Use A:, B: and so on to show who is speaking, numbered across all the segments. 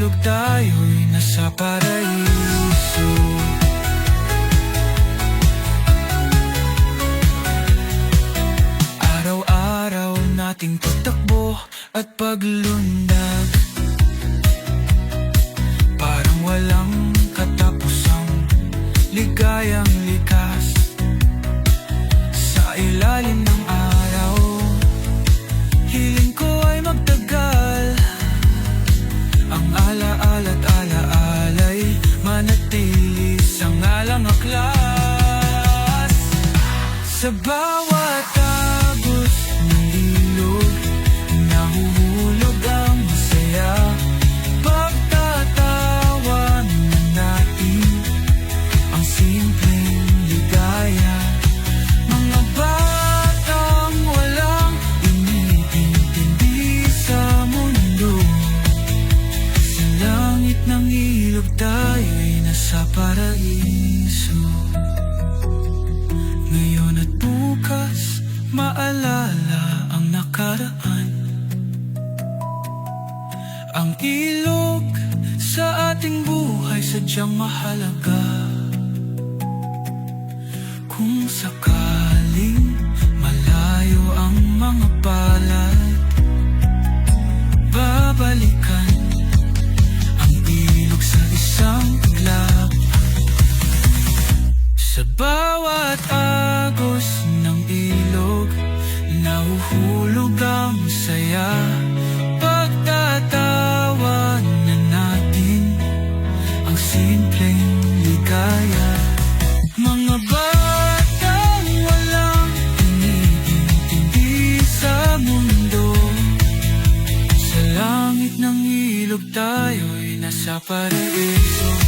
A: ilog tayo'y nasa paraiso. Araw-araw nating pagtakbo at paglundag, parang walang katapusang ligayang likas. Sa ilalim ng araw, hiling ko ay magtagal. Ang alaala't alaala'y manatili sa ngalang aklas. Sa bawat agos ng ilog, nahuhulog ang masaya. Pagtatawanan natin ang simpleng ligaya. Mga batang walang inintindi sa mundo, sa langit ng ilog tayo'y nasa paraiso. Ngayon at bukas, maalala ang nakaraan. Ang ilog sa ating buhay sadyang mahalaga. Kung sakaling malayo ang mga palad, babalikan ang ilog sa isang iglap. Sa bawat agos ng ilog, nahuhulog ang saya. Pagtatawanan natin ang simpleng ligaya. Mga batang walang inintindi sa mundo, sa langit ng ilog tayo'y nasa paraiso.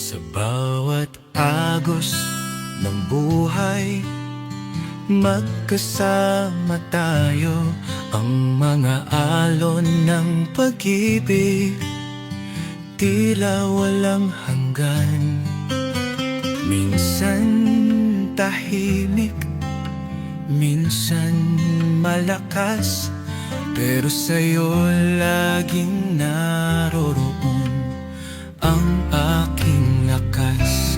B: Sa bawat agos ng buhay, magkasama tayo. Ang mga alon ng pag-ibig, tila walang hanggan. Minsan tahimik, minsan malakas, pero sa'yo laging naroroon ang aking lakas.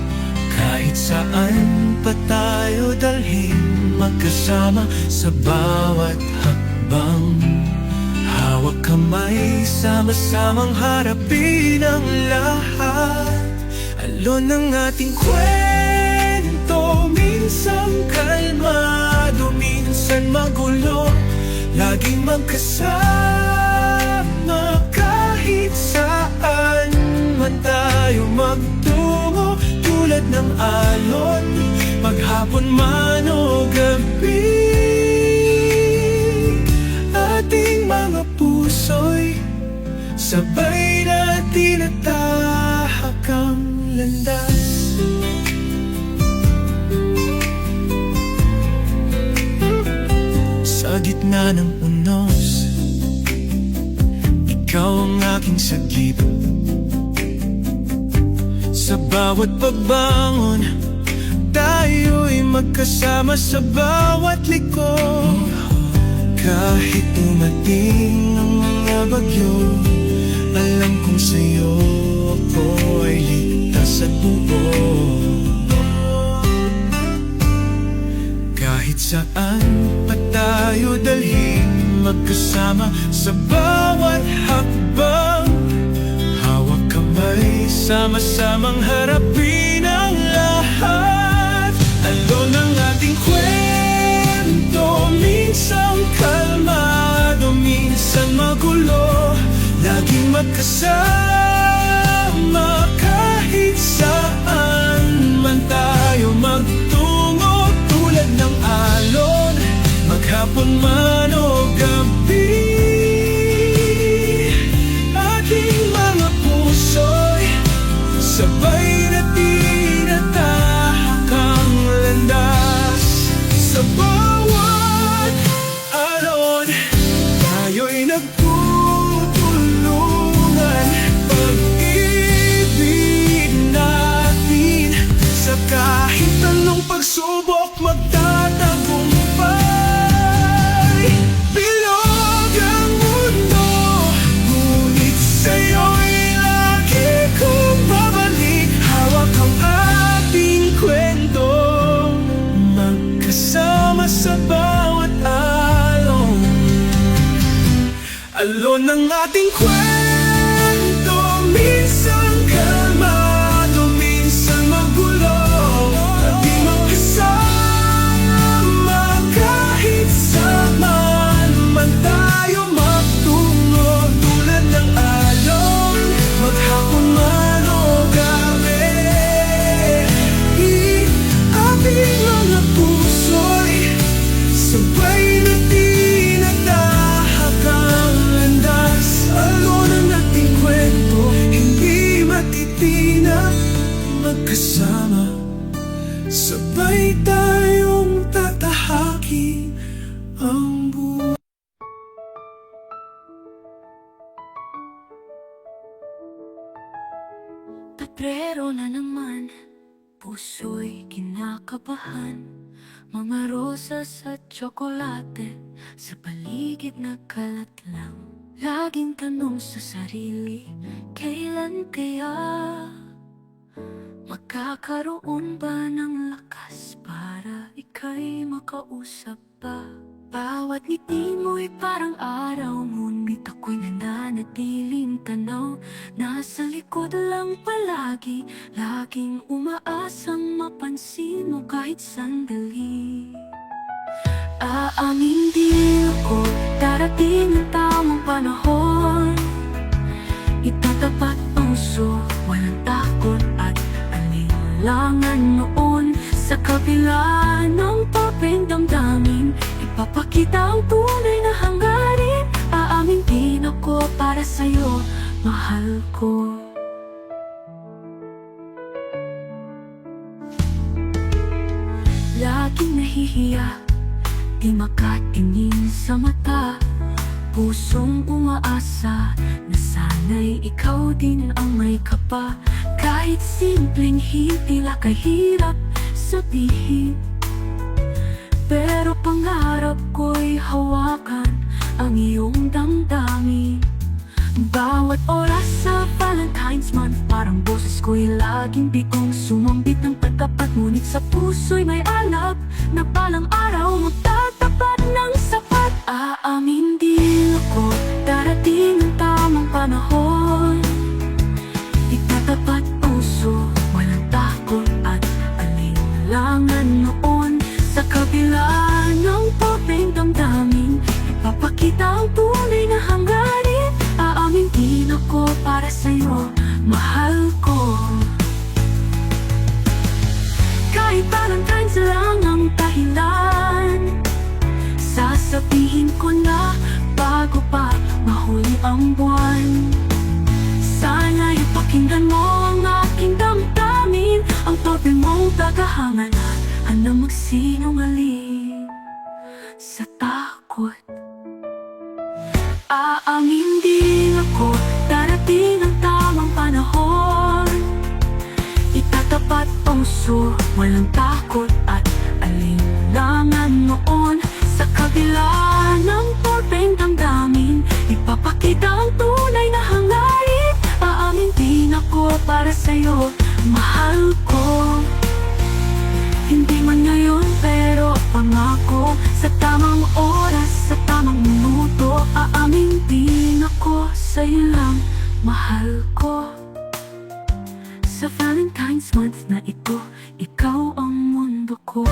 B: Kahit saan pa tayo dalhin, magkasama sa bawat hakbang. Hawak kamay, sama-samang harapin ang lahat. Alon ng ating kwento, minsan kalmado, minsan magulo, laging magkasama. Kahit saan man tayo magtungo, tulad ng alon, maghapon man o gabi. Ating mga puso'y sabay natin natahak ang landas. Sa gitna ng unos, ikaw ang aking sagip. Sa bawat pagbangon, tayo'y magkasama sa bawat liko. Kahit dumating ang mga bagyo, alam kong sa'yo ako ay ligtas at buo. Kahit saan pa tayo dalhin, magkasama sa bawat hakbang. Hawak kamay, sama-samang harapin ang lahat. Alon ang ating kwento, minsan kalmado, minsan magulo, laging magkasama. Kahit saan man tayo magtungo, tulad ng alon, maghapon man o gabi. pagsubok magtatagumpay. Bilog ang mundo, ngunit sa'yo'y lagi kong babalik. Hawak ang ating kwento, magkasama sa bawat alon. Alon ng ating kwento, minsan kalmado, minsan magulo. Di magkasama kahit saan man tayo magtungo. Tulad ng alon, maghapon man o gabi, ating mga puso'y sabay na tinatahak ang landas. Alon ang ating kwento, hindi matitinag. Magkasama, sabay tayong tatahakin ang buhay.
C: Pebrero na naman, puso'y kinakabahan. Mga rosas at tsokolate sa paligid nagkalat lang. Laging tanong sa sarili, kailan kaya magkakaroon ba ng lakas para ika'y makausap pa? Bawat ngiti mo'y parang araw, ngunit ako'y nananatiling tanaw. Nasa likod lang palagi, laging umaasang mapansin mo kahit sandali. Aaming di ako, darating ang tamang panahon. Itatapat puso, walang takot at alinlangan noon. Sa kabila ng papeng damdamin, ipapakita ang tunay na hangarin. Aaming din ako para sa'yo, mahal ko. Laging nahihiya, di makatingin sa mata. Pusong umaasa na sana'y ikaw din ang may kapa. Kahit simpleng tila kahirap sabihin, pero pangarap ko'y hawakan ang iyong damdamin. Bawat oras sa Valentine's month, parang boses ko'y laging bigong sumambit ng pagtapat. Ngunit sa puso'y may alab na balang araw mo tatapat ng sapat. Aamin din ako, darating ang tamang panahon. Itatapat puso, walang takot at alinlangan noon. Sa kabila ng papeng damdamin, ipapakita ang tunay na hangarin. Aamin din ako para sa'yo, mahal ko. Kahit Valentine's lang ang dahilan, sasabihin ko na bago pa mahuli ang buwan. Sana'y pakinggan mo ang aking damdamin, ang tope mong tagahangan na magsinungaling sa takot. Aaming din ako, darating ang tamang panahon. Itatapat puso, walang takot at alinlangan noon. Sa kabila ng torpeng damdamin, ipapakita ang tunay na hangarin. Aamin din ako para sa'yo, mahal ko. Hindi man ngayon pero pangako, sa tamang oras, sa tamang minuto, aamin din ako sa'yo lang, mahal ko. Sa Valentine's month na ito, ikaw ang mundo ko.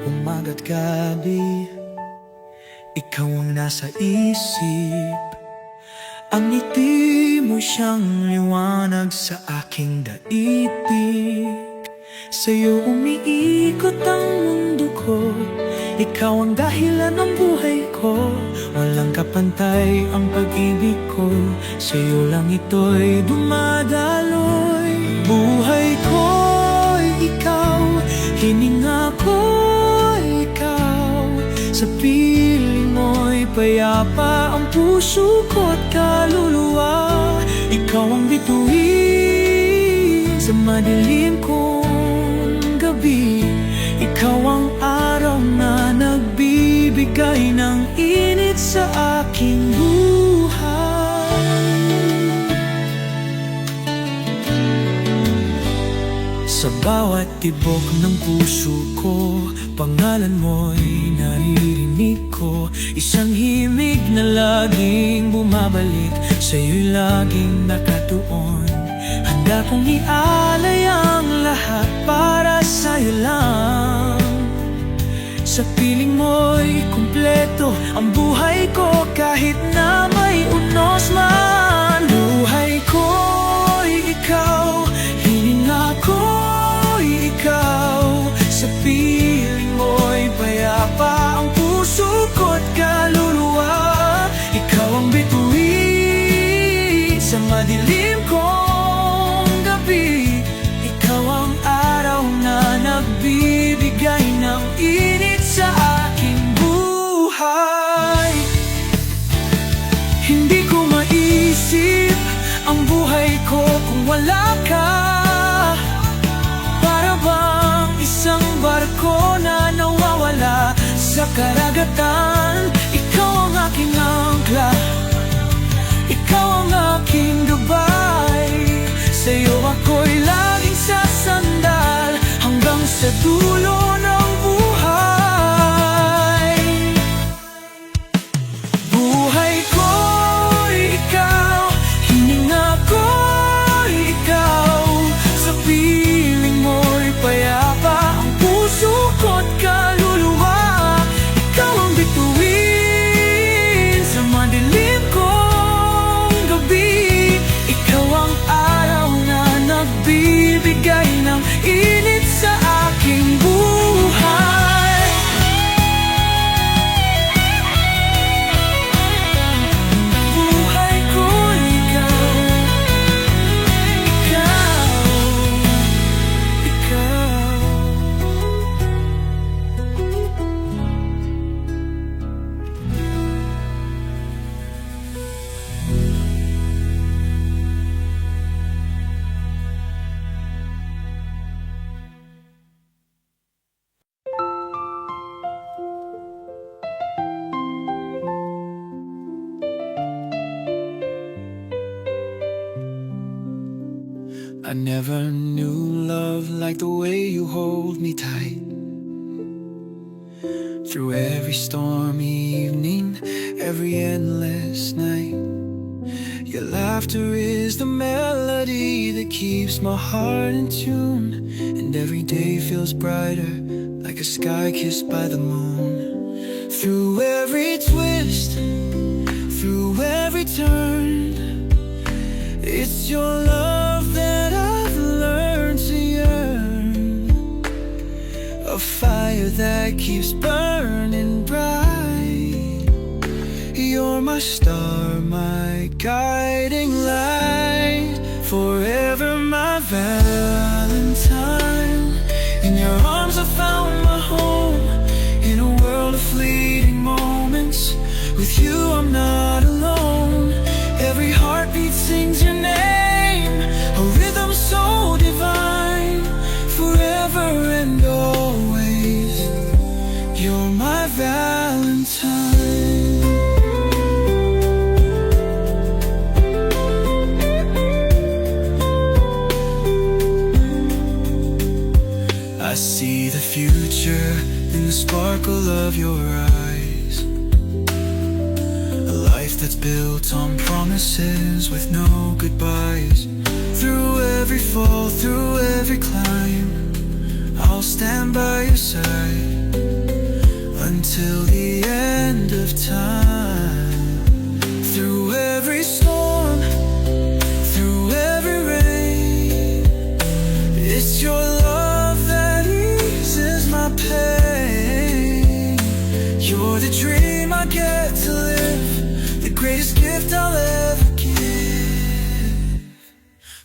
B: Umaga't gabi, ikaw ang nasa isip. Ang ngiti mo siyang liwanag sa aking daigdig. Sa'yo umiikot ang mundo ko, ikaw ang dahilan ng buhay ko.
A: pantay ang pag-ibig ko, sa'yo lang ito'y dumadaloy. Buhay ko'y ikaw, hininga ko'y ikaw, sa piling mo'y payapa ang puso ko't kaluluwa. Ikaw ang bituin sa madilim kong gabi, ikaw ang araw na nagbibigay ng init sa aking buhay. Sa bawat tibok ng puso ko, pangalan mo'y naririnig ko. Isang himig na laging bumabalik, sa'yo'y laging nakatuon. Handa kong ialay ang lahat para sa'yo lang. Sa piling mo'y kumpleto ang buhay ko, kahit na may unos man. Buhay ko'y ikaw, hininga ko'y ikaw, sa piling mo'y payapa ang puso ko't kaluluwa. Ikaw ang bituin sa madilim kong gabi, ikaw ang araw na nagbibigay ng init sa aking buhay. Hindi ko maisip ang buhay ko kung wala ka. Para bang isang barko na nawawala sa karagatan. Ikaw ang aking angkla, ikaw ang aking gabay. Sa'yo ako'y laging sasandal hanggang sa dulo ng buhay. Buhay ko'y ikaw, hininga ko'y ikaw, sa piling mo'y payapa ang puso ko't kaluluwa. Ikaw ang bituin sa madilim kong gabi, ikaw ang araw na nagbibigay ng init sa aking buhay. Buhay ko ikaw, ikaw. I never knew love like the way you hold me tight. Through every stormy evening, every endless night, your laughter is the melody that keeps my heart in tune. And every day feels brighter, like a sky kissed by the moon. Through every twist, through every turn, it's your love that I've learned to yearn. A fire that keeps burning bright. You're my star, my guiding light. Forever my Valentine. In your arms I found my home. In a world of fleeting moments, with you I'm not alone. Every heartbeat sings your name, a rhythm so divine. Forever and always, you're my Valentine. I see the future in the sparkle of your eyes. A life that's built on promises with no goodbyes. Through every fall, through every climb, I'll stand by your side until the end of time. Through every storm, through every rain, it's your love that eases my pain. You're the dream I get to live I'll ever give.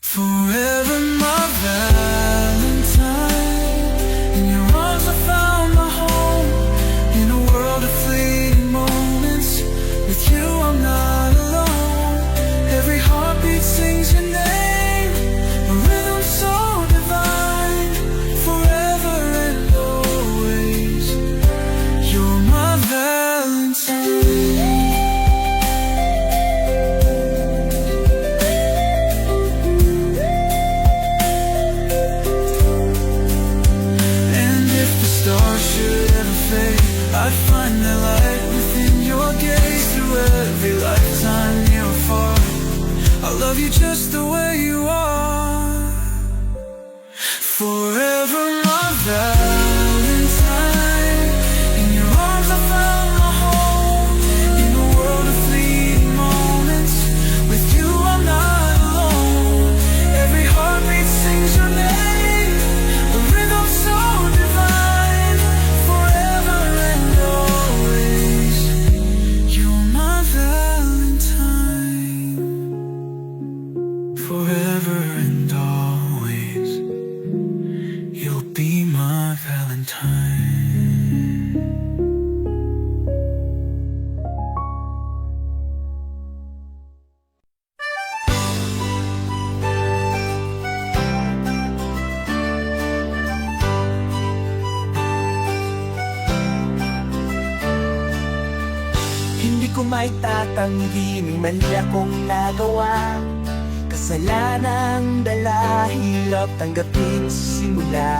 A: Forever my Valentine. In your arms I found my home. In a world of fleeting moments, with you I'm not alone. Every heartbeat sings your name, a rhythm so divine. Forever and always, you're my Valentine. And if the stars should ever fade, I'd find the light within your gaze. Through every lifetime, near or far, I love you just the way you are. Forever my Valentine. In your arms I found my home. In a world of fleeting moments, with you I'm not alone. Every heartbeat sings your name, a rhythm so divine. Forever and always, you're my Valentine. Forever and always, you'll be my Valentine.
B: Hindi ko may tatanggi, may mali akong nagawa. Kasalanang dala, hirap tanggapin sa simula.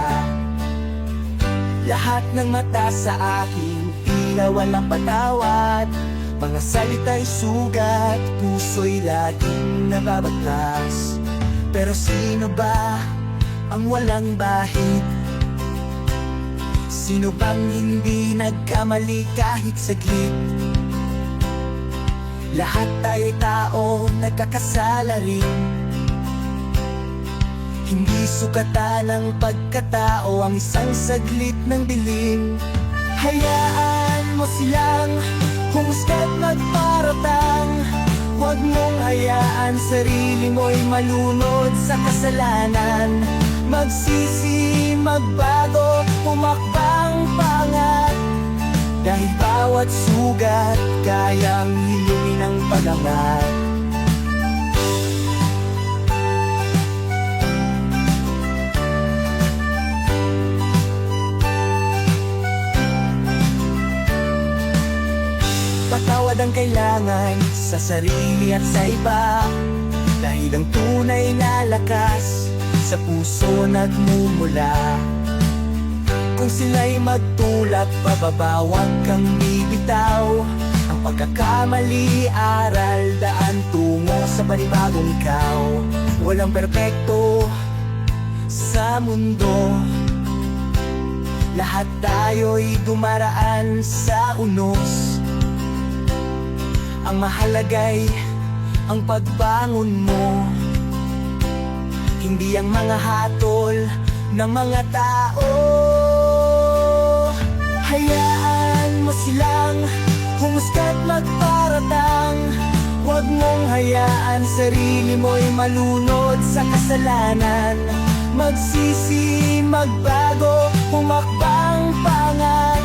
B: Lahat ng mata sa akin, tila walang patawad. Mga salita'y sugat, puso'y laging nababatas. Pero sino ba ang walang bahid? Sino bang hindi nagkamali kahit saglit? Lahat tayo'y tao, nagkakasala rin. Hindi sukatan ng pagkatao ang isang saglit ng dilim. Hayaan mo silang humusga't magparatang. Huwag mong hayaan sarili mo'y malunod sa kasalanan. Magsisi, magbago, humakbang paangat. Dahil bawat sugat, kayang hilingin ang pag-angat. Patawad ang kailangan sa sarili at sa iba. Dahil ang tunay na lakas sa puso nagmumula. Kung sila'y magtulak pababa, huwag kang bibitaw. Ang pagkakamali, aral, daan tungo sa panibagong ikaw. Walang perpekto sa mundo. Lahat tayo'y dumaraan sa unos. Ang mahalaga'y ang pagbangon mo. Hindi ang mga hatol ng mga tao. Hayaan mo silang humusga't magparatang. Huwag mong hayaan sarili mo'y malunod sa kasalanan. Magsisi, magbago, humakbang paangat.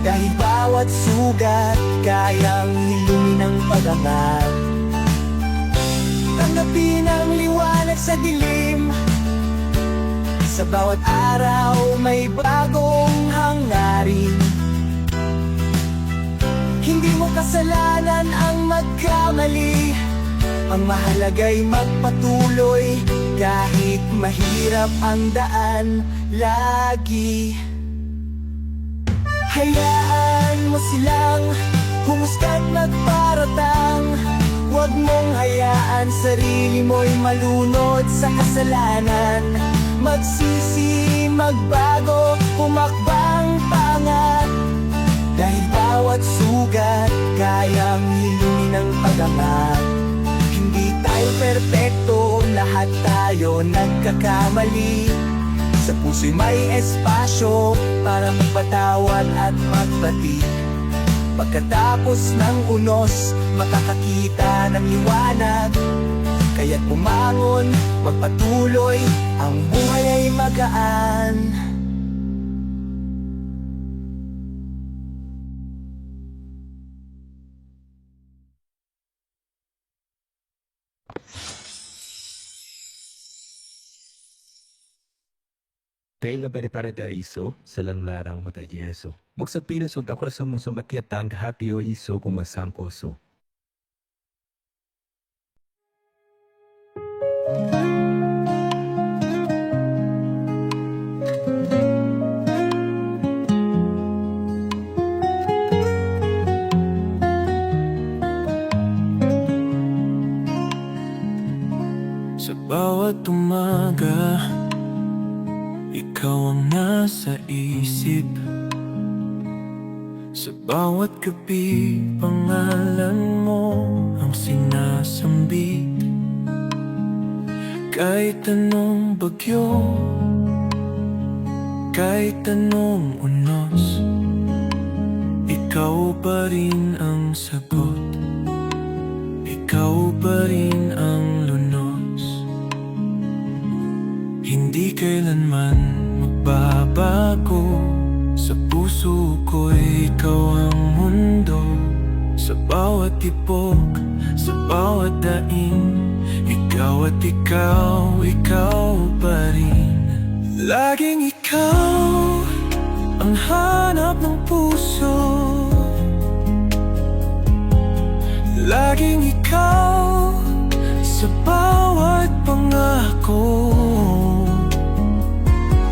B: Dahil bawat sugat, kayang hilingin ang pag-angat. Tanggapin ang liwanag sa dilim. Sa bawat araw may bagong hangarin. Hindi mo kasalanan ang magkamali. Ang mahalaga'y magpatuloy. Kahit mahirap ang daan lagi. Hayaan mo silang humusga't magparatang. Huwag mong hayaan sarili mo'y malunod sa kasalanan. Magsisi, magbago, humakbang paangat. Dahil bawat sugat, kayang hilingin ang pag-angat. Hindi tayo perpekto, lahat tayo nagkakamali. Sa puso'y may espasyo para magpatawad at magbati. Pagkatapos ng unos, makakakita ng liwanag. Kaya't bumangon, magpatuloy, ang buhay ay magaan.
D: Dahil na paraiso sa lanlarang matagyeso. Magsapinas o dakor sa mong sumakyatang hati o iso kung masangkoso.
A: Sa bawat umaga, ikaw ang nasa isip. Sa bawat gabi, pangalan mo ang sinasambit. Kahit anong bagyo, kahit anong unos, ikaw pa rin ang sagot. Ikaw pa rin ang lunos. Hindi kailanman magbabago. Sa puso ko'y ikaw ang mundo. Sa bawat tipok, sa bawat daing, ikaw at ikaw, ikaw pa rin. Laging ikaw ang hanap ng puso. Laging ikaw sa bawat pangako.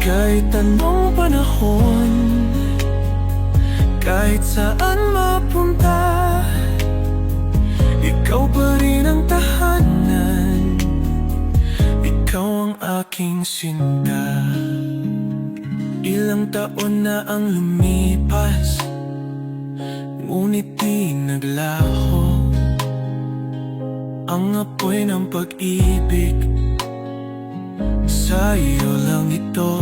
A: Kahit anong panahon, kahit saan mapunta, ikaw pa rin ang tahanan. Ikaw ang aking sinta. Ilang taon na ang lumipas, ngunit di naglaho ang apoy ng pag-ibig. Sa iyo lang ito,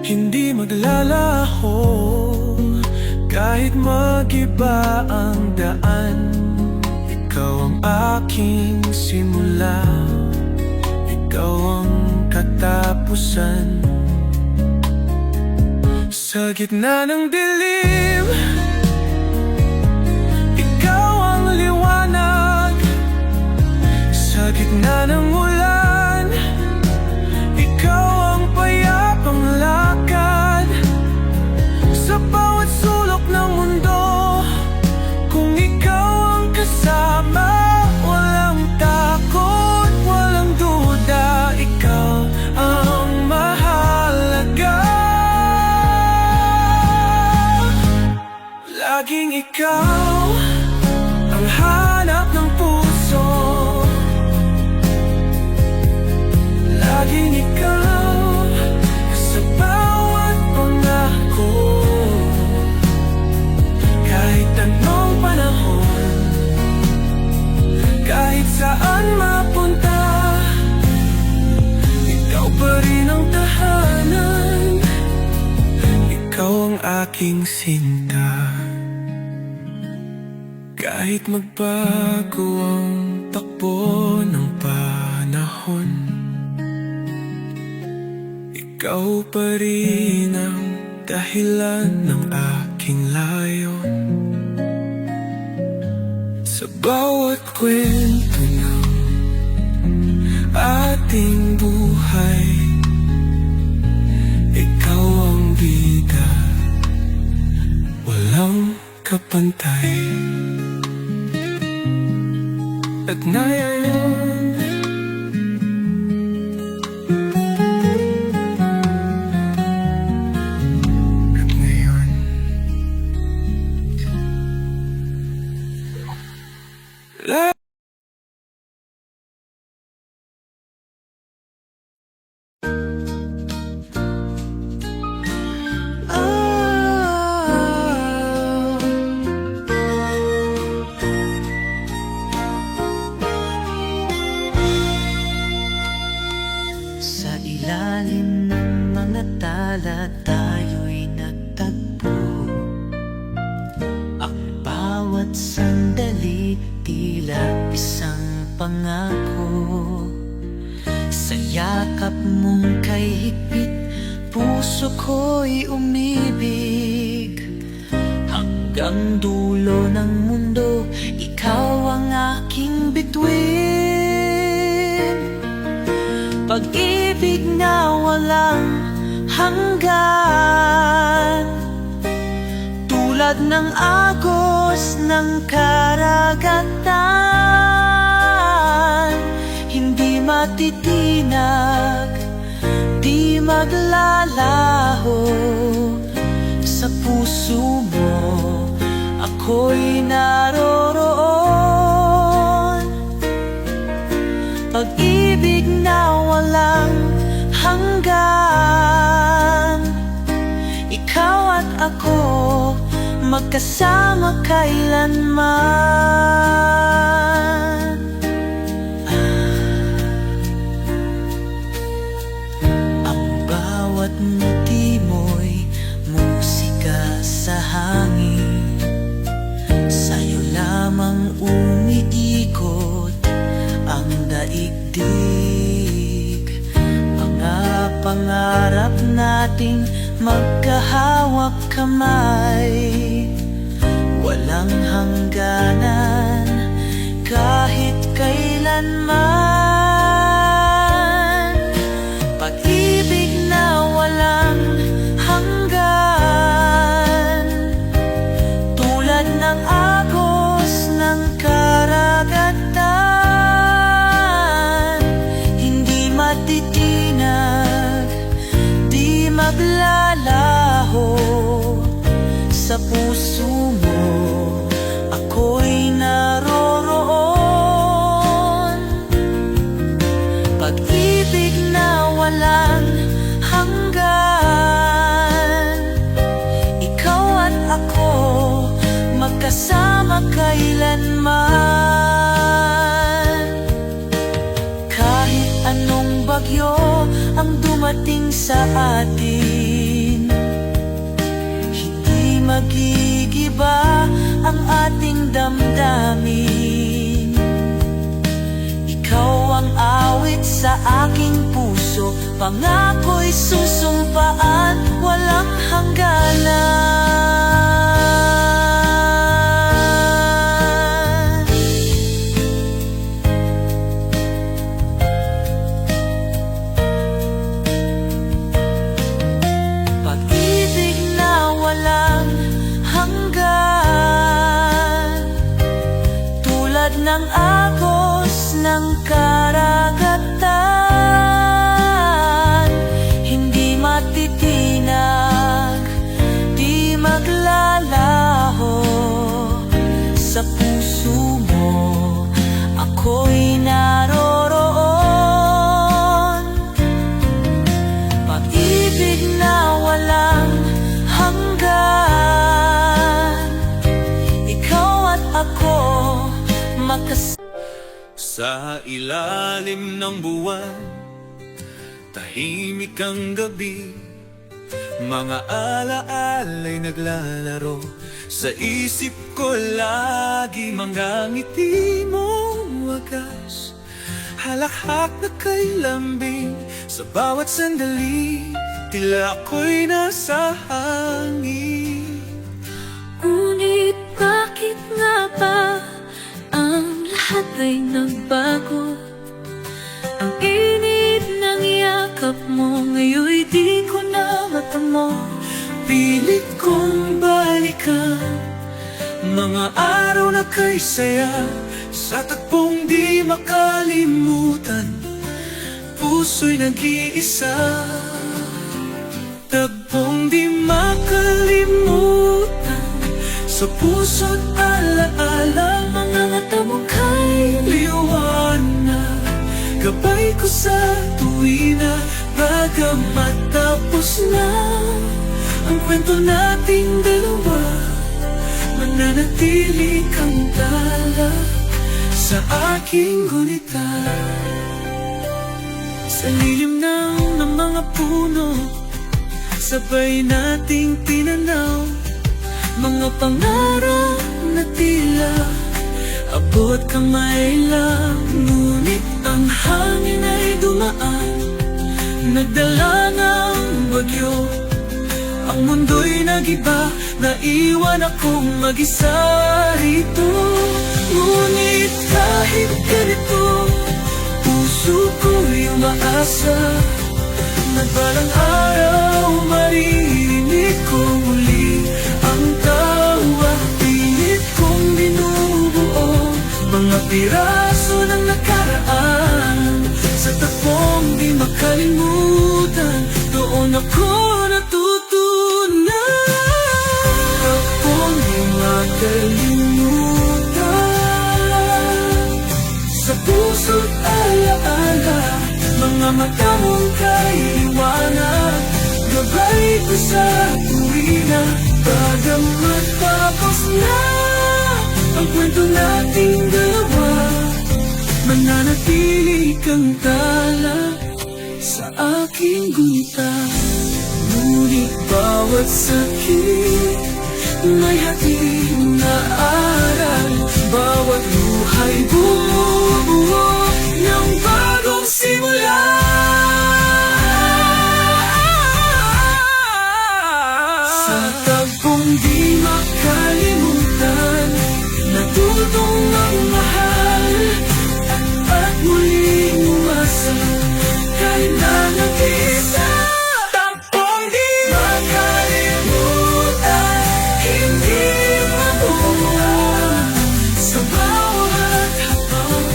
A: hindi maglalaho. Kahit mag-iba ang daan, ikaw ang aking simula. Ikaw ang katapusan. Sa gitna ng dilim, ikaw ang liwanag. Sa gitna ng ulan, ikaw ang payapang lakad. Sa bawat sulok ng mundo, kung ikaw ang kasama, walang takot, walang duda. Ikaw ang mahalaga. Laging ikaw ang hanap ng puso. Laging ikaw sa bawat pangako. Kahit anong panahon, kahit saan mapunta, ikaw pa rin ang tahanan. Ikaw ang aking sinta. Kahit magbago ang takbo ng panahon, ikaw pa rin ang dahilan ng aking layon. Sa bawat kwento ng ating buhay, ikaw ang bida, walang kapantay. At ngayon,
B: Sa ilalim ng mga tala tayo'y nagtagpo. bawat sandali tila isang pangako. Sa yakap mong kay higpit, puso ko'y umibig. Hanggang dulo ng mundo, ikaw ang aking bituin. Pag-ibig na walang hanggan, tulad ng agos ng karagatan. Hindi matitinag, di maglalaho. Sa puso mo, ako'y naroroon. Pag-ibig na walang hanggan, ikaw at ako magkasama kailanman. Ang bawat ngiti mo'y musika sa hangin. Sa'yo lamang umiikot ang daigdig. Mga pangarap nating magkahawak kamay, walang hangganan kahit kailanman. Pag-ibig na walang hanggan, tulad ng agos ng karagatan. Hindi matitinag, di maglalaho. Sa puso mo, ako'y naroroon. Pag-ibig na walang hanggan, ikaw at ako magkasama kailanman. Kahit anong bagyo ang dumating sa atin, hindi magigiba ang ating damdamin. Ikaw ang awit sa aking puso, pangako'y susumpaan, walang hangganan. Pag-ibig na walang hanggan, tulad ng agos ng karagatan. Hindi matitinag, di maglalaho. Sa puso mo, ako'y naroroon. Pag-ibig na walang hanggan, ikaw at ako
A: Sa ilalim ng buwan, tahimik ang gabi. Mga alaala'y naglalaro sa isip ko lagi. Mga ngiti mong wagas, halakhak na kay lambing. Sa bawat sandali, tila ako'y nasa hangin.
C: Ngunit bakit nga ba ang lahat ay nagbago? Ang init ng yakap mo, ngayon'y di ko na matamo.
A: Pilit kong balikan mga araw na kay saya, sa tagpong di makalimutan, puso'y nag-iisa. Tagpong di makalimutan, sa puso't alaala. Mga mata mo kay liwanag, gabay ko sa tuwina. Bagamat tapos na ang kwento nating dalawa, mananatili kang tala sa aking gunita. Sa lilim ng mga puno, sabay nating tinanaw mga pangarap na tila
C: kamay lang, ngunit ang hangin ay dumaan, nagdala ng bagyo. Ang mundo'y nagiba, naiwan akong mag-isa rito. Ngunit kahit ganito, puso ko'y umaasa, nagbalang araw maririnig ko muli ang tawa. Pilit kong binubuo mga piraso ng nakaraan, sa takbong di makalimutan, doon ako natutunan. Takbong di makalimutan, sa puso't alaala, mga mata mong kaiwanan, gabay ko sa tuwina. Bagamat tapos na ang kwento nating dalawa, mananatili kang tala sa aking gunita. Ngunit bawat sakit may hatid na aral, bawat luha'y bumubuo ng bagong simula. Sa tagpong di makalimutan, natutong magmahal at muling umasa kahit na nag-isa. Tagpong di makalimutan, hindi mabunga. Sa bawat habang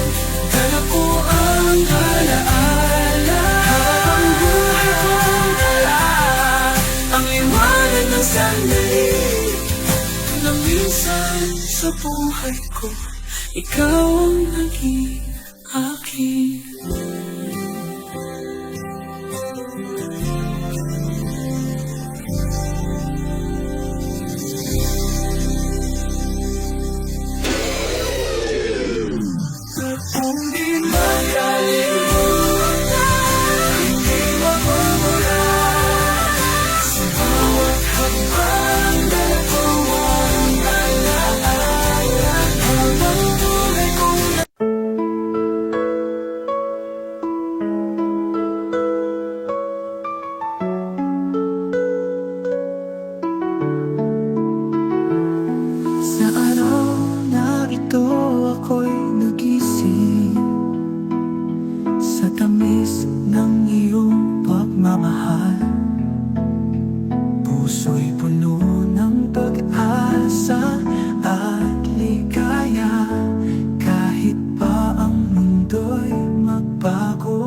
C: dala ko ang alaala, habang buhay kong dala ang liwanag ng sandali, na minsan sa buhay ko ikaw ang naging akin. Kung di makalimutan, hindi mawawala. Sa bawat habang dala ko ang alaala, habang buhay kong sa araw na ito ako'y nagising, sa tamis ng iyong pagmamahal. Puso'y puno ng pag-asa at ligaya, kahit pa ang mundo'y magbago.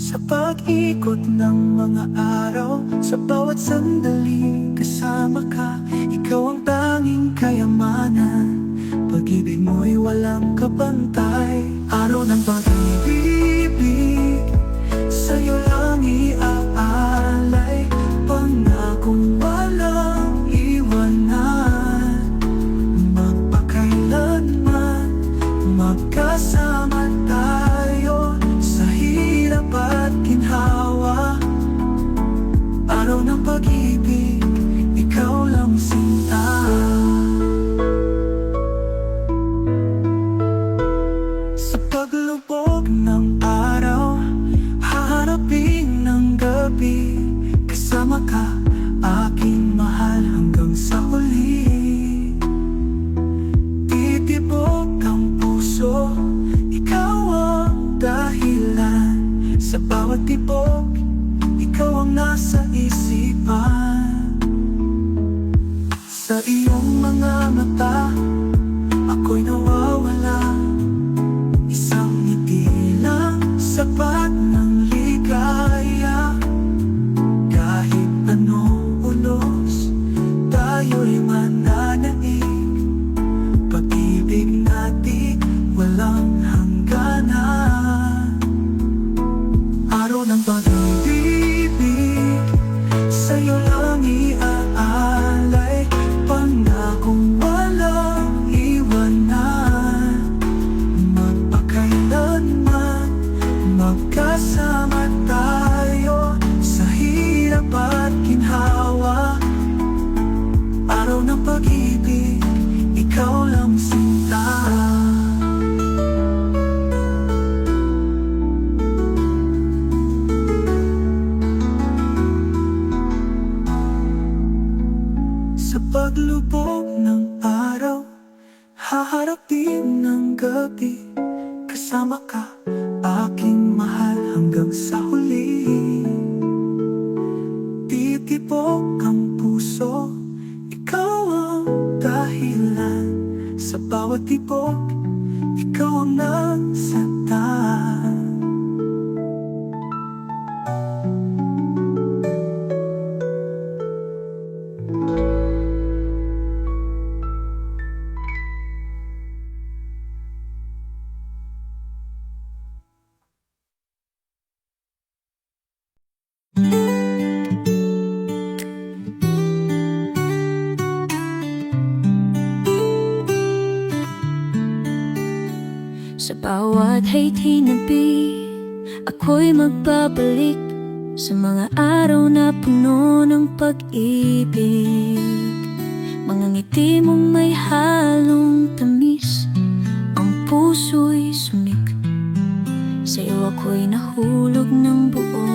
C: Sa pag-ikot ng mga araw, sa bawat sandali kasama ka, ikaw ang tanging kayamanan. Pag-ibig mo'y walang kapantay, araw ng pag-ibig, sa'yo lang iaalay, pangakong walang iwanan. Magpakailanman, magkasama tayo sa hirap at ginhawa. Araw ng pag-ibig, ikaw lang sinta. Sa paglubog ng araw, haharapin ng gabi, kasama ka, aking mahal, hanggang sa huli. Titibok ang puso, ikaw ang dahilan, sa bawat tibok, ikaw ang nasa isipan. Sa iyong mga mata, ako'y nawawala. Isang ngiti lang, sapat ng ligaya. Kahit anong unos, tayo'y mananaig. Pag-ibig natin walang hangganan. Araw ng pag-ibig, sa'yo lang iaalay, pangakong walang iwanan.
B: atin ng gabi. Kasama ka, aking mahal hanggang sa huli. Titibok ang puso, ikaw ang dahilan. Sa bawat tibok, ikaw ang nagsasaktan.
C: Sa bawat hinabi, ako'y magbabalik sa mga araw na puno ng pag-ibig. Mga ngiti mong may halong tamis, ang puso'y sumik. Sa iyo ako'y nahulog ng buo,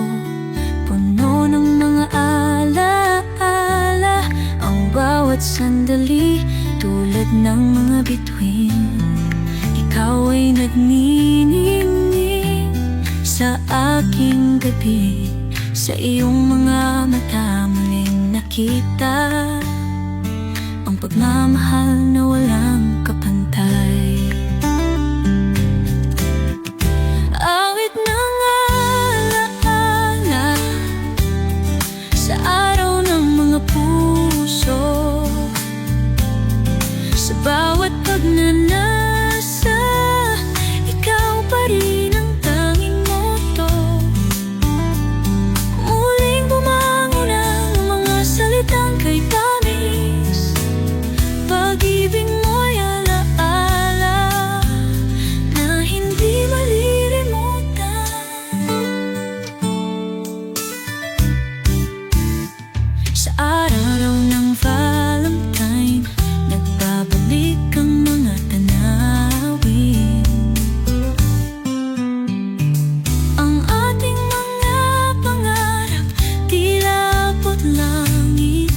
C: puno ng mga alaala. Ang bawat sandali, tulad ng mga bituin, ikaw ay nagniningning sa aking gabi. Sa iyong mga mata muling nakita ang pagmamahal na walang kapantay. Awit ng alaala sa araw ng mga puso, sa bawat pagnanasa, ikaw pa rin ang tanging moto. Muling bumangon ang mga salitang kay tamis, pag-ibig mo'y alaala na hindi malilimutan. Sa araw ng Valentine, nagbabalik ang mga tanawin. Ang ating mga pangarap, tila abot langit.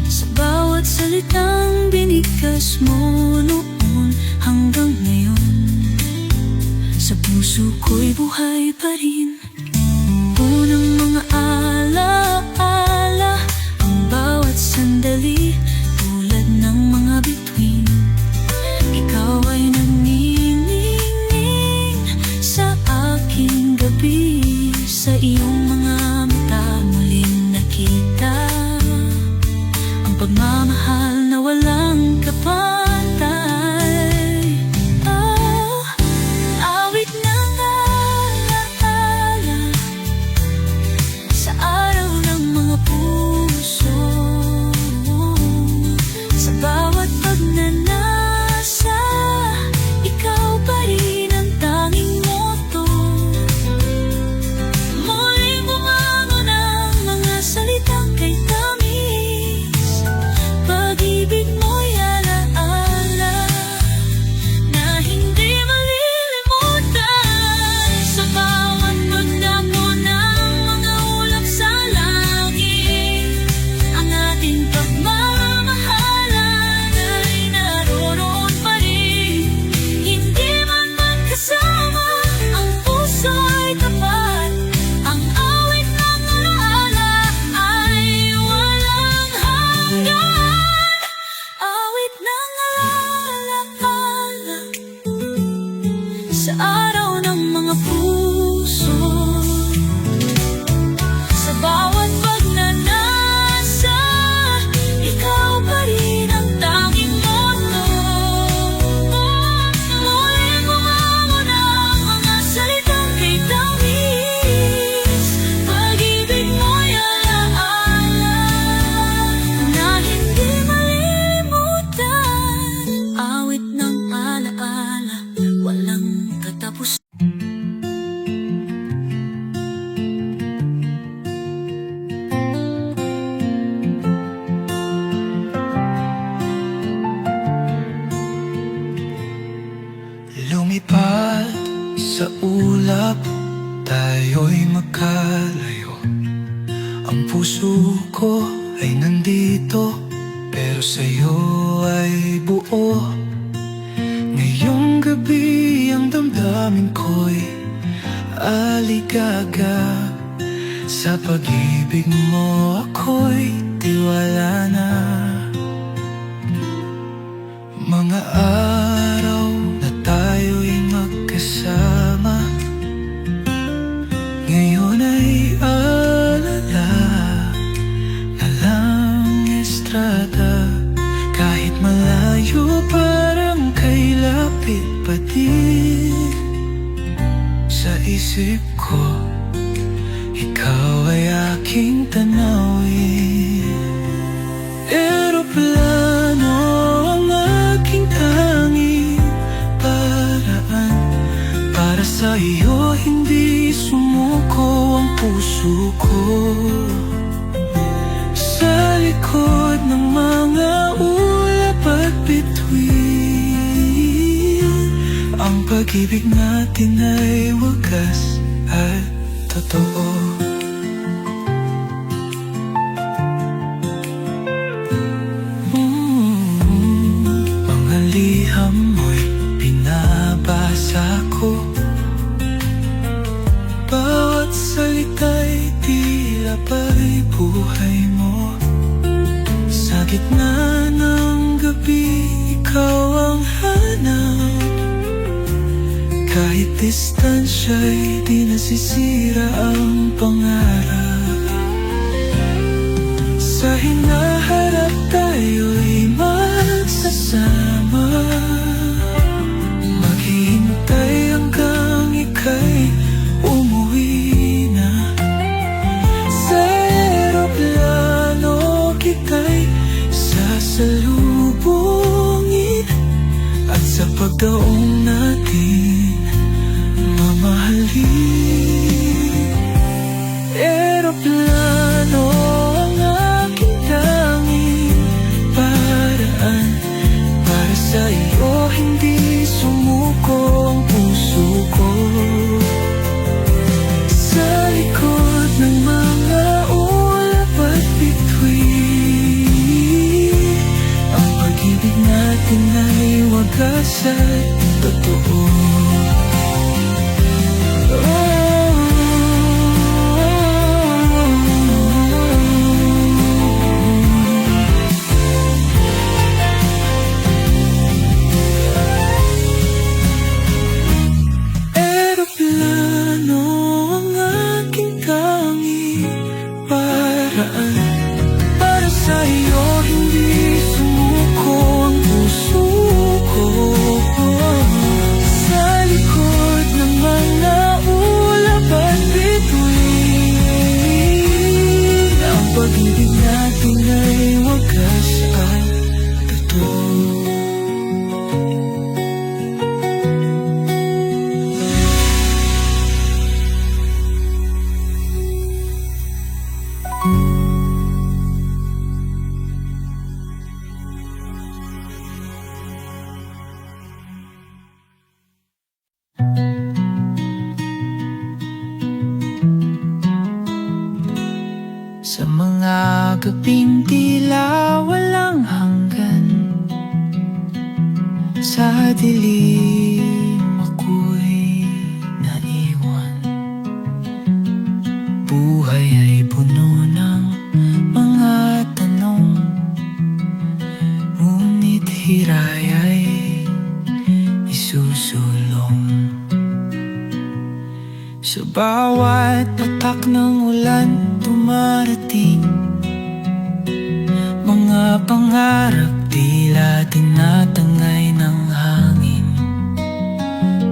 C: Sa bawat salitang binigas mo noon hanggang ngayon, sa puso ko'y buhay pa rin. Unang mga alaala, ang bawat sandali, tulad ng mga bituin, ikaw ay nagniningning sa aking gabi. Sa iyong mga mata muling nakita ang pagmamahal na walang kapantay. Awit ng alaala sa araw ng mga puso, sa bawat pagnanasa, ikaw pa rin ang tanging moto. Muling bumangon ang mga salitang kay tamis, pag-ibig mo'y alaala na hindi malilimutan. Sa bawat pagdako ng mga ulap sa langit, ang ating pagmamahalan ay naroroon pa rin. Hindi man magkasama, ang puso ay tapat. Ang awit ng alaala ay walang hanggan. Awit ng alaala sa araw ng mga puso, sa bawat pagnanasa, ikaw pa rin ang tanging moto. Muling bumangon ang mga salitang kay tamis, pag-ibig mo'y alaala na hindi malilimutan. Awit ng alaala, walang katapos.
B: Lumipad sa ulap, tayo'y magkalayo. Ang puso ko ay nandito,
A: pero sa'yo ay buo. Ngayong gabi ang damdamin ko'y aligaga. Sa pag-ibig mo ako'y tiwala na. Mga araw na tayo'y magkasama, ngayon ay alala na lang estrada. Kahit malayo parang kay lapit pa din. Sa isip ko, ikaw ay aking tanawin. Eroplano ang aking tanging paraan. Para sa iyo hindi sumuko ang puso ko. Sa likod ng mga ulap at bituin, ang pag-ibig natin ay wagas at totoo. Mga liham mo'y binabasa ko. Bawat salita'y tila pa'y buhay mo. Sa gitna ng gabi, ikaw ang hanap. Kahit distansya'y di nasisira ang pangarap. Sa hinaharap tayo'y magsasama, maghihintay hanggang ika'y umuwi na. Sa eroplano kita'y sasalubungin, at sa pagdaong natin mamahalin. Eroplano ang aking tanging paraan. Para sa iyo hindi sumuko ang puso ko. Sa likod ng mga ulap at bituin, ang pag-ibig natin ay wagas at totoo. Eroplano ang aking tanging paraan. Para sa iyo hindi sumuko ang puso ko. Sa likod ng mga ulap at bituin, ang pag-ibig natin ay wagas at totoo. Sa mga gabing tila walang hanggan, sa dilim ako'y naiwan. Buhay ay puno ng mga tanong, ngunit hiray ay isusulong. Sa bawat patak ng ulan dumarating mga pangarap tila tinatangay ng hangin.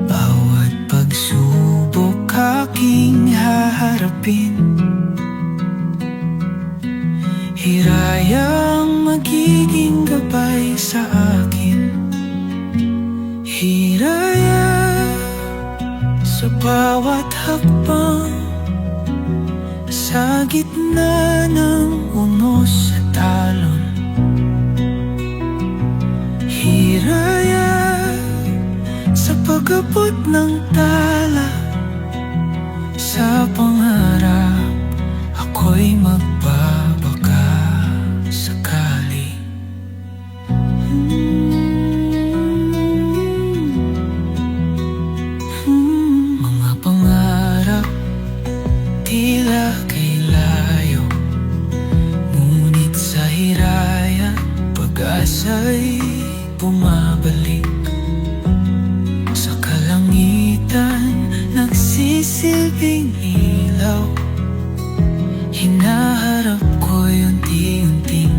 A: Bawat pagsubok aking haharapin, hirayang magiging gabay sa akin. Hiraya sa bawat hakbang, sa gitna ng unos at alon. Hiraya sa pag-abot ng tala, sa pangarap ako'y magbabaka sakali. pag-asa'y bumabalik sa kalangitan, nagsisilbing ilaw. Hinaharap ko'y unti-unting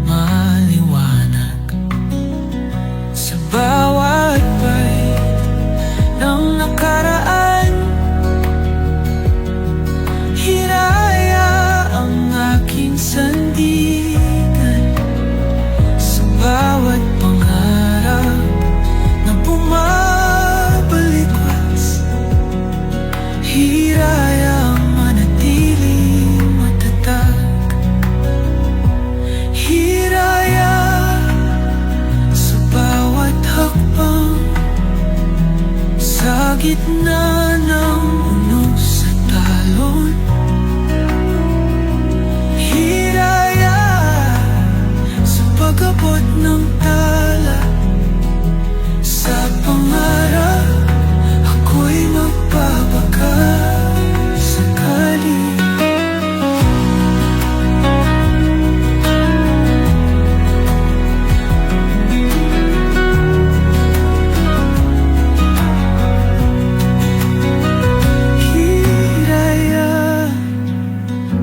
A: maliwanag sa bawat bait ng nakaraan. Hiraya ang aking sandigan sa bawat pangarap na bumabalikas. Hiraya manatiling matatag. Hiraya sa bawat hakbang sa gitna ng unos at talon. Hiraya sa pag-abot ng tala sa pangarap, ako'y magbabagal sakali. Hiraya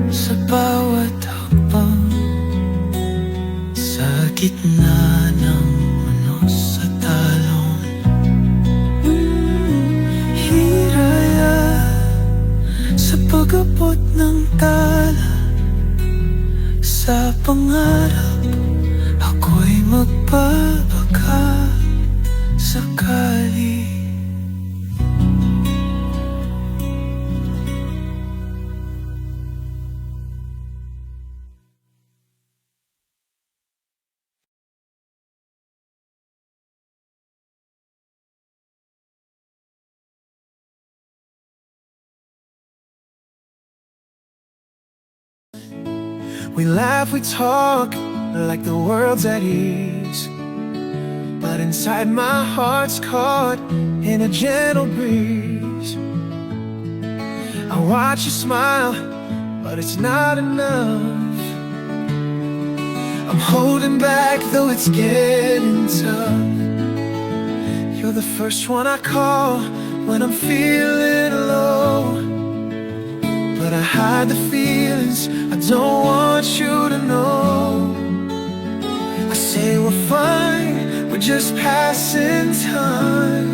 A: sa bawat hakbang sa gitna ng unos at talon. Hiraya sa pag-abot ng tala sa pangarap, ako'y magbabaga sakali.
B: We laugh, we talk like the world's at ease, but inside my heart's caught in a gentle breeze. I watch you smile, but it's not enough. I'm holding back though it's getting tough. You're the first one I call when I'm feeling low, but I hide the feelings I don't want you to know. I say we're fine, we're just passing time,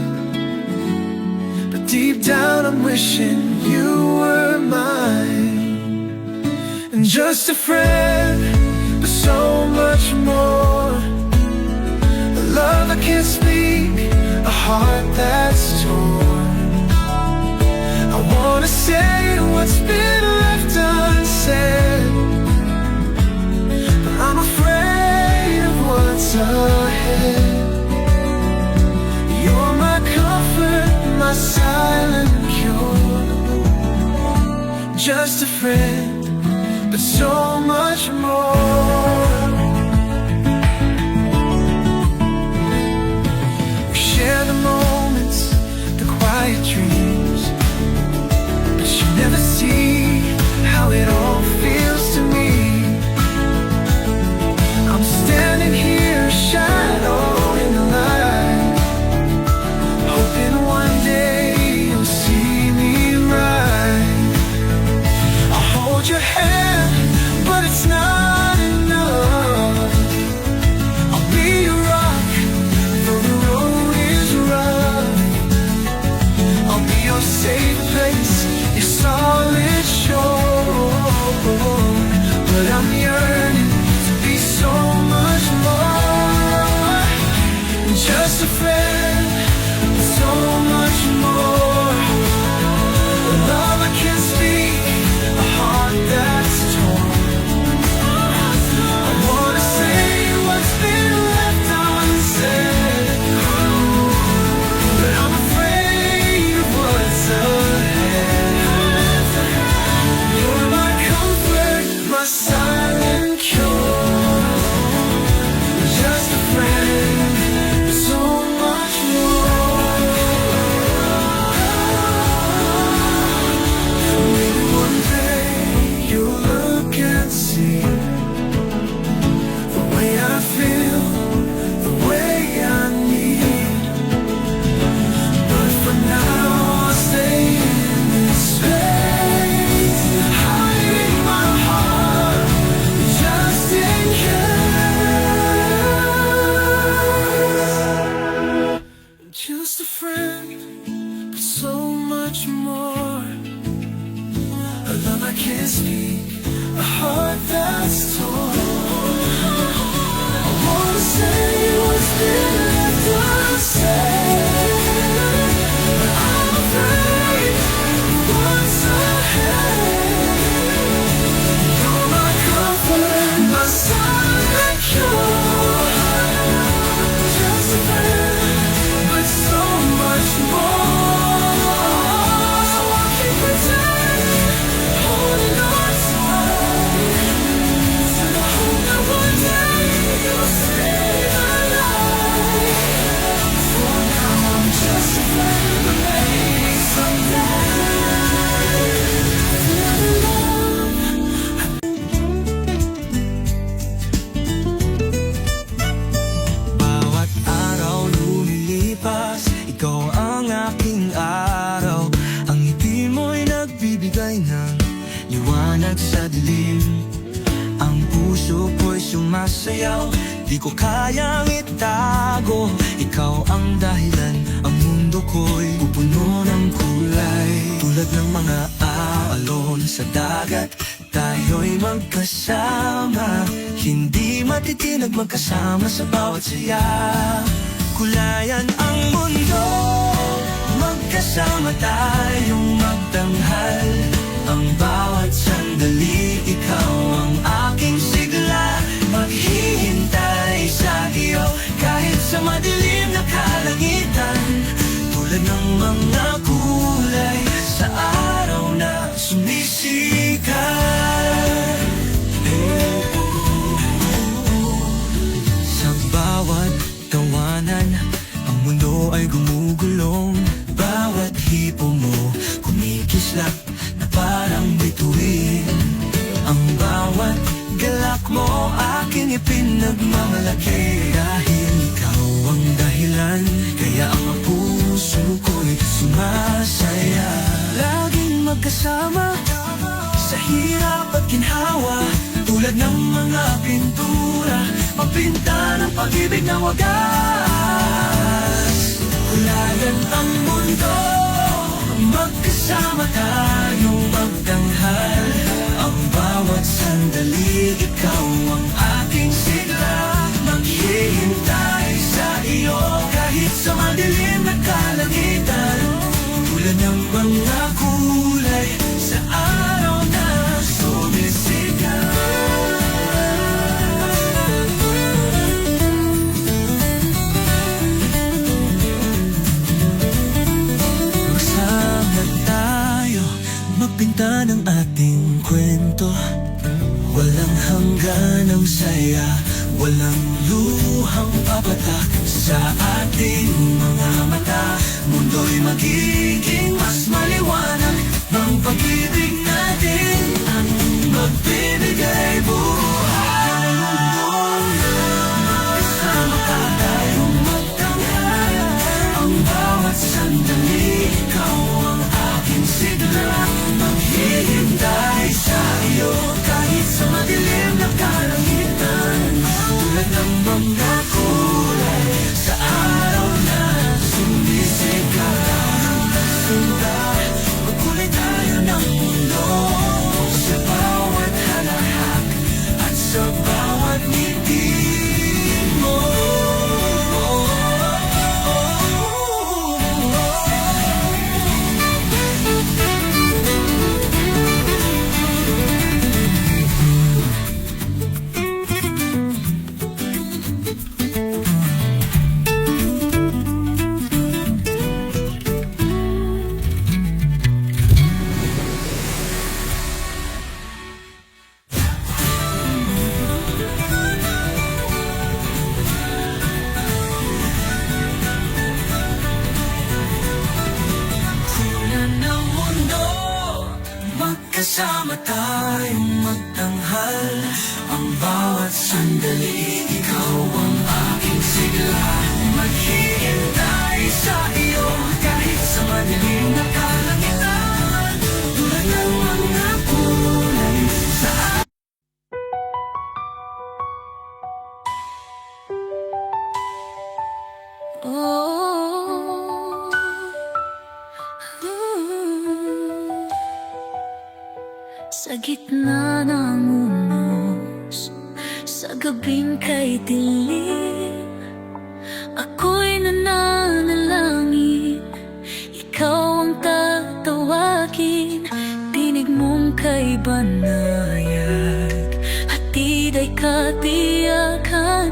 B: but deep down I'm wishing you were mine. And just a friend, but so much more. A love I can't speak, a heart that's torn. I wanna say what's been left unsaid, but I'm afraid of what's ahead. You're my comfort, my silent cure. Just a friend, but so much more. We share the moments, the quiet dreams, but you never see how it all feels to me. I'm standing here, shadow in the light, hoping one day you'll see me right. I'll hold your hand, but it's not enough. I'll be your rock, though the road is rough. I'll be your safe place, your solid shore. But I'm yearning to be so much more. Just a friend, so much more. A love I can't speak, a heart that's torn. I wanna say what's been left unsaid, but I'm afraid of what's ahead. You're my comfort, my silent cure. Just a friend, so much sumasayaw. Di ko kayang itago, ikaw ang dahilan. Ang mundo ko'y pupuno ng kulay. Tulad ng mga alon sa dagat, tayo'y magkasama. Hindi matitinag magkasama sa bawat saya. Kulayan ang mundo, magkasama tayong magtanghal. Ang bawat sandali, ikaw ang aking sigla. Maghihintay sa iyo kahit sa madilim na kalangitan. Tulad ng mga kulay sa araw na sumisikat. Sa bawat tawanan, ang mundo ay gumugulong. Bawat hipo mo kumikislap na parang bituin. Ang bawat galak mo aking ipinagmamalaki. Dahil ikaw ang dahilan, kaya ang puso ko'y sumasaya. Laging magkasama sa hirap at ginhawa. Tulad ng mga pintura, magpinta ng pag-ibig na wagas. Kulayan ang mundo, magkasama tayong magtanghal. Ang bawat sandali, ikaw ang aking sigla. Maghihintay sa iyo kahit sa madilim na kalangitan. Tulad ng mga kulay sa araw na sumisikat. Magsama tayo, magpinta ng ating kwento. Walang hanggan ang saya, walang luhang papatak sa ating mga mata. Mundo'y magiging mas maliwanag ng pag-ibig natin ang magbibigay buhay. Kasama ka tayong magtanghal. Ang bawat sandali, ikaw ang aking sigla. Maghihintay sa iyo kahit sa madilim na kalangitan. Tulad ng mga kulay sa araw na sumisikat. Magkulay tayo ng mundo sa bawat halahak at sa bawat ngiti mo. Tulad ng mundo, magkasama tayong magtanghal. Ang bawat sandali, ikaw ang aking sigla. Maghihintay sa iyo kahit sa madilim na kalangitan. Tulad ng mga kulay sa
C: Sa gitna ng unos, sa gabing kay dilim, ako'y nananalangin, ikaw ang tatawagin. Tinig mong kay banayad, hatid ay katiyakan.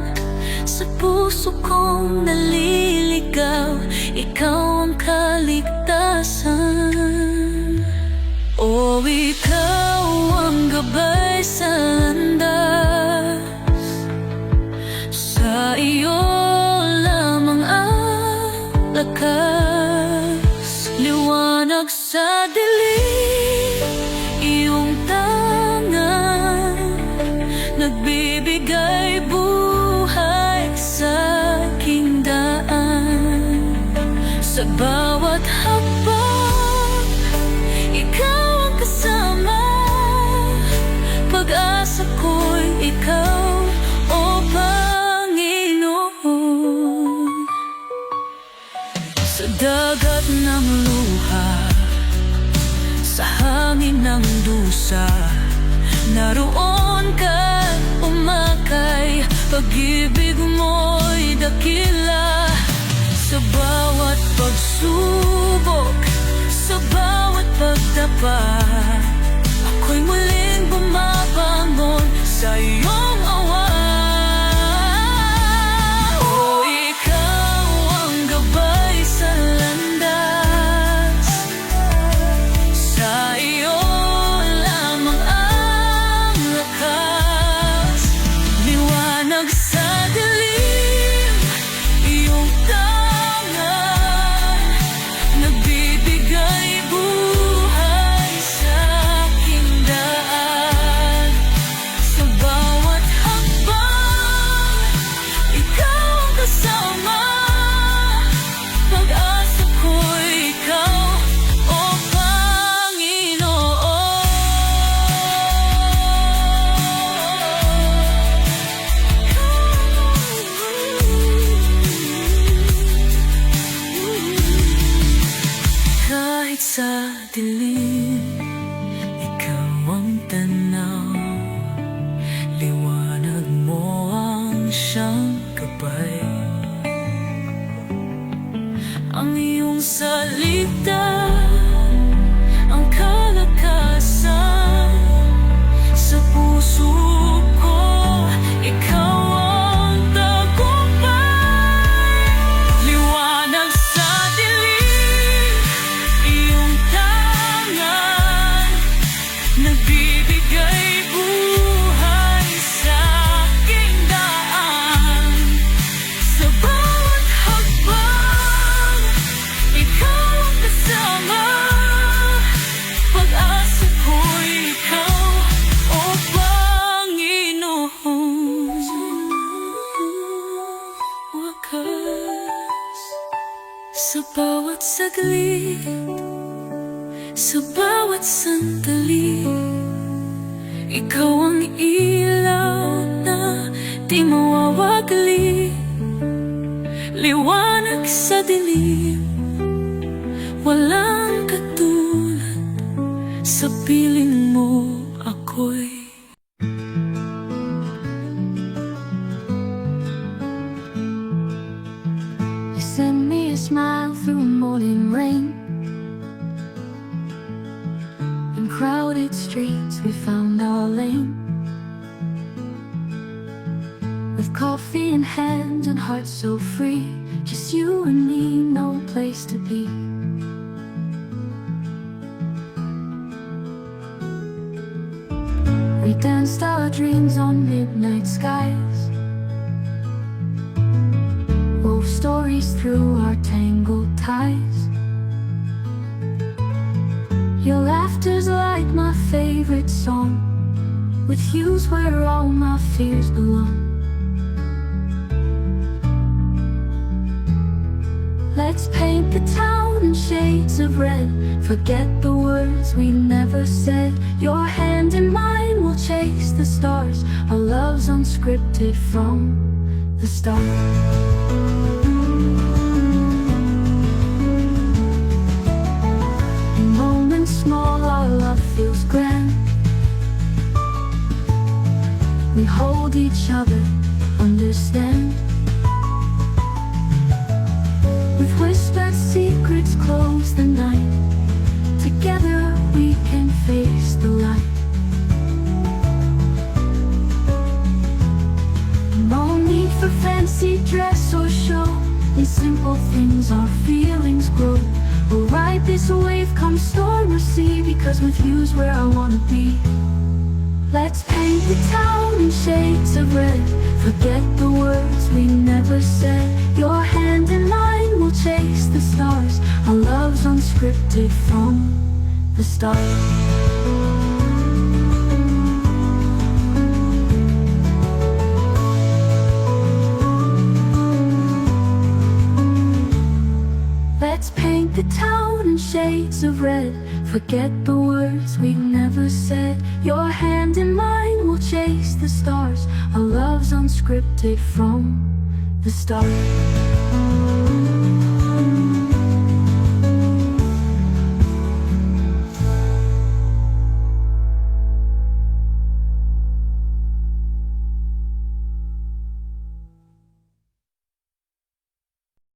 C: Sa puso kong naliligaw, ikaw ang kaligtasan. O ikaw ang gabay sa landas, sa iyo lamang ang lakas. Liwanag sa dilim, iyong tangan, nagbibigay buhay sa aking daan. Sa bawat hakbang, ikaw ang kasama. Pag-asa ko'y ikaw, o pusa. Naroon ka umakay, pag-ibig mo'y dakila. Sa bawat pagsubok, sa bawat pagdapa, ako'y muling bumabangon sa iyong awa. O ikaw ang gabay sa landas, sa iyo lamang ang lakas. Liwanag sa dilim, iyong tangan, nagbibigay buhay sa aking daan. Sa bawat hakbang, ikaw ang kasama, pag-asa ko'y ikaw, o Panginoon. Kahit sa dilim, ikaw ang tanaw, liwanag mo ang siyang gabay. Ang iyong salita, ang kalakasan sa puso ko, ikaw ang tagumpay. Liwanag sa dilim, iyong tangan, nagbibigay buhay sa aking daan. Sa bawat hakbang, ikaw ang kasama, pag-asa ko'y ikaw, o Panginoon. Wakas sa bawat saglit, sa bawat sandali, ikaw ang ilaw na di mawawagli. Liwanag sa dilim, walang katulad, sa piling mo ako'y You send me a smile through morning rain. In crowded streets we found our lane, with coffee in hand and hearts so free. Just you and me, no place to be. We danced our dreams on midnight skies, wove stories through our tangled ties. Your laughter's like my favorite song, with you's where all my fears belong. Let's paint the town in shades of red, forget the words we never said. Your hand in mine will chase the stars, our love's unscripted from the start. In moments small our love feels grand, we hold each other, understand. With whispered secrets close the night, together we can face the light. No need for fancy dress or show, in simple things our feelings grow. We'll ride this wave come storm or sea, because with you's where I wanna be. Let's paint the town in shades of red, forget the words we never said. Your hand in mine will chase the stars, our love's unscripted from the start. Let's paint the town in shades of red, forget the words we never said. Your hand in mine will chase the stars, our love's unscripted from the start.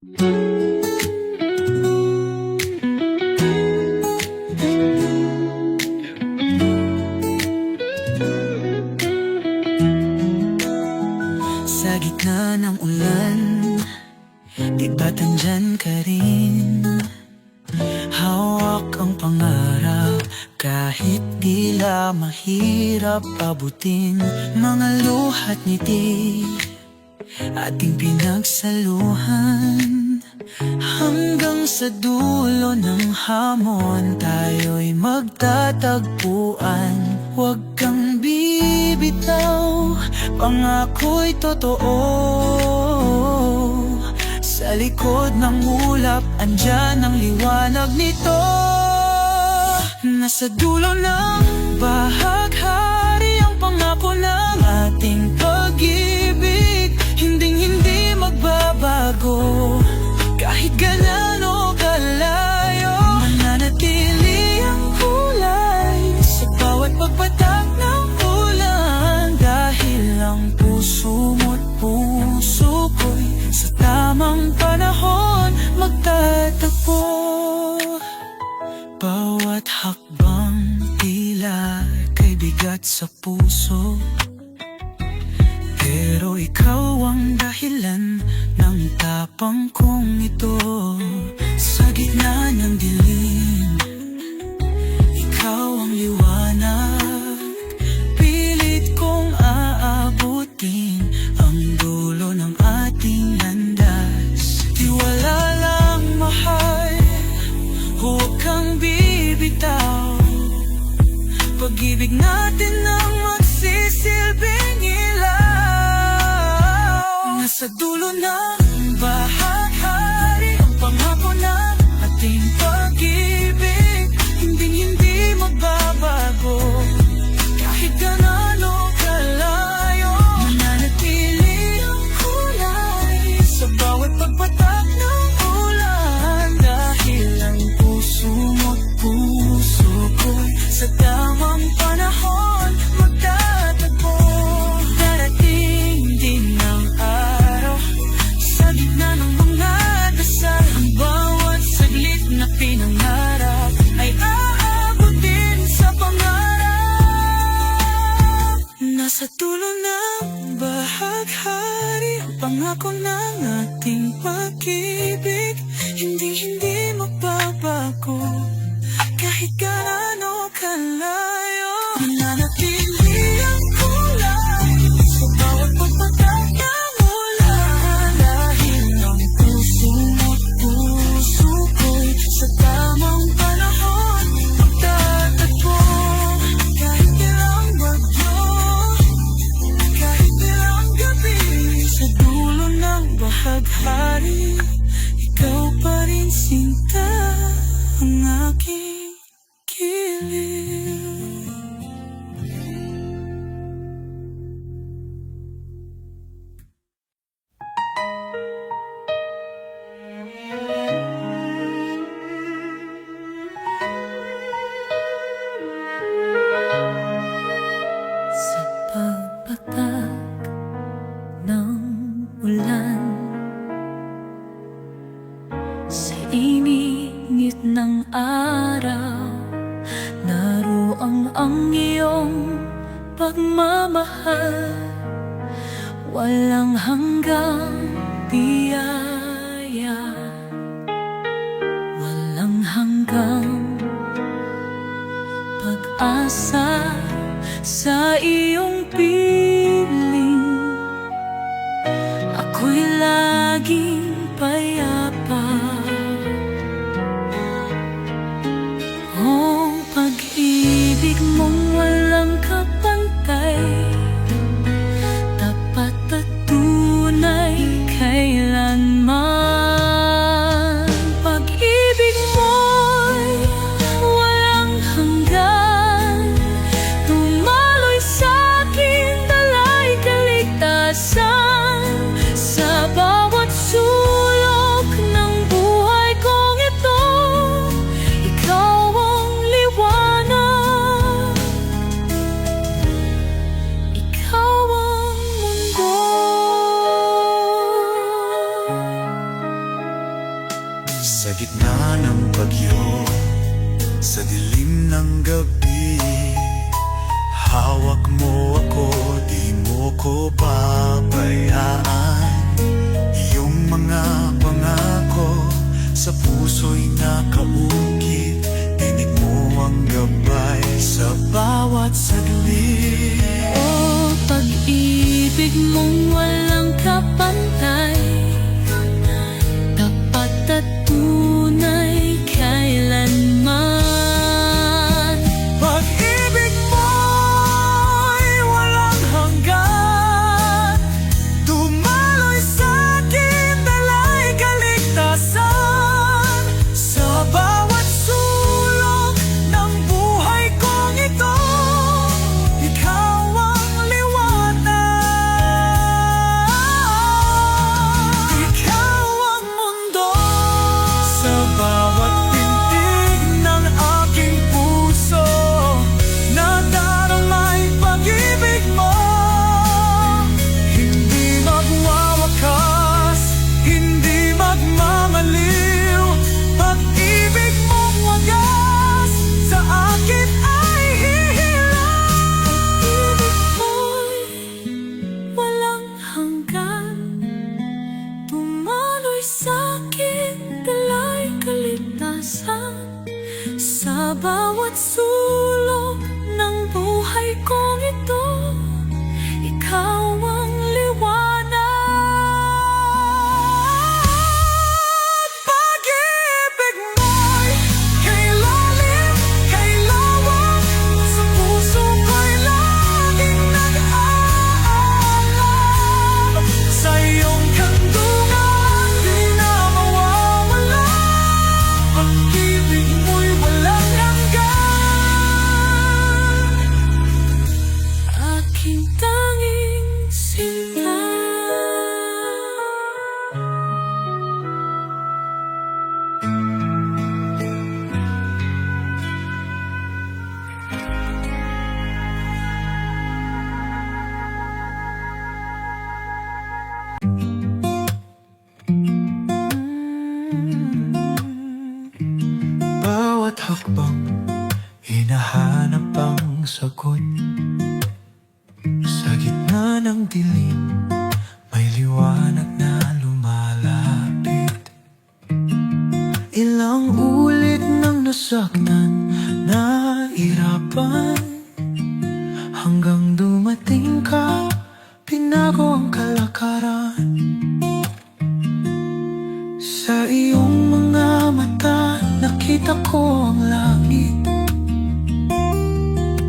B: Sa gitna ng ulan, di ba't andyan ka rin? Hawak ang pangarap, kahit tila mahirap abutin. Mga luhat ngiti, ating pinagsaluhan. Hanggang sa dulo ng hamon, tayo'y magtatagpuan. Huwag kang bibitaw, pangako'y totoo. Sa likod ng ulap, andyan ang liwanag nito. Nasa dulo ng bahaghari ang pangako ng ating pag-ibig. Hinding-hindi magbabago, kahit gaano kalayo. Mananatili ang kulay sa bawat pagpatak ng ulan. Dahil ang puso mo't puso ko'y sa tamang panahon magtatagpo. Bawat hakbang tila kay bigat sa puso, pero ikaw ang dahilan ng tapang kong ito. Sa gitna ng dilim, ikaw ang liwanag. Pilit kong aabutin ang dulo ng ating landas. Tiwala lang, mahal, huwag kang bibitaw. Pag-ibig natin ang magsisilbing ilaw. Nasa dulo ng bahaghari ang pangako ng ating pag-ibig. Hinding-hindi magbabago, kahit gaano kalayo. Mananatili ang kulay sa bawat pagpatak ng ulan. Dahil ang puso mo't puso ko'y sa tamang panahon magtatagpo. Darating din ang araw, sa gitna ng mga dasal, ang bawat saglit na pinangarap ay aabutin sa pangarap. Nasa dulo ng bahaghari ang pangako ng ating pag-ibig. Hindi magbabago, kahit gaano kalayo. Mananatili ang kulay sa bawat pagpatak ng ulan. Dahil ang puso mo't puso ko'y sa tamang panahon magtatagpo. Kahit ilang bagyo, kahit ilang gabi, sa dulo ng bahaghari, ikaw pa rin sinta ang aking kilig. Sa pagpatak ng ulan, sa init ng araw, naroon ang iyong pagmamahal. Walang hanggang biyaya, walang hanggang pag-asa sa iyong piling. Ako'y laging payapa. Oh, pag-ibig mong walang kapantay, tapat at tunay kailanman. Pag-ibig mo'y walang hanggan, dumaloy sa'kin, dalay kaligtasan. Sa bawat gitna ng bagyo, sa dilim ng gabi, hawak mo ako, di mo ko pabayaan. Iyong mga pangako sa puso'y nakaukit, dinig mo ang gabay sa bawat saglit.
C: O pag-ibig mong walang kapantay, tapat at tunay kailanman.
B: Pag-ibig mo'y walang hanggan, dumaloy sa'kin, dala'y kaligtasan. Sa bawat sulok ng buhay kong ito, ikaw ang liwanag. Ikaw ang mundo. Sa bawat tintig ng aking puso, nadaramay pag-ibig mo. Hindi magwawakas, hindi magmamaliw. Pag-ibig mong wagas sa akin ay hihilang.
C: Pag-ibig mo'y walang hanggan, dumaloy sa'kin, dala'y kaligtasan. Sa bawat sulok ng buhay kong ito, ikaw ang liwanag.
B: Pag-ibig mo'y kay lalim, kay lawak, sa puso ko'y laging nag-aalam. Sa iyong kandungan, di na mawawala. Pag-ibig mo'y walang hanggan,
C: Aking tanging sinta.
B: bawat hakbang hinahanap ang sagot. Sa gitna ng dilim, may liwanag na lumalapit. Ilang ulit nang nasaktan, nahirapan, hanggang dumating ka, pinago ang kalakaran. Sa iyong mga mata, nakita ko ang langit.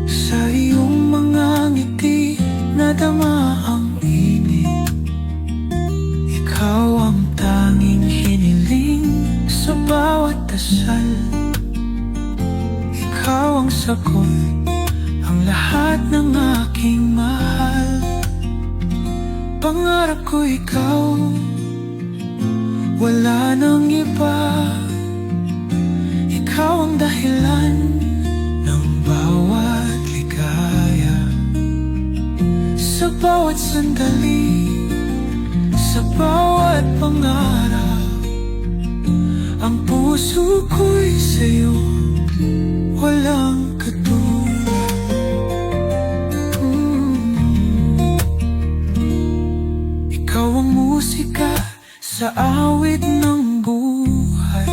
B: Sa iyong mga ngiti, nadama ang init. Ikaw ang tanging hiniling sa bawat dasal. Ikaw ang sagot, ang lahat ng aking mahal. Pangarap ko ikaw, wala nang iba. Ikaw ang dahilan ng bawat ligaya. Sa bawat sandali, sa bawat pangarap, ang puso ko'y sa'yo, walang katulad. Ikaw ang musika sa awit ng buhay,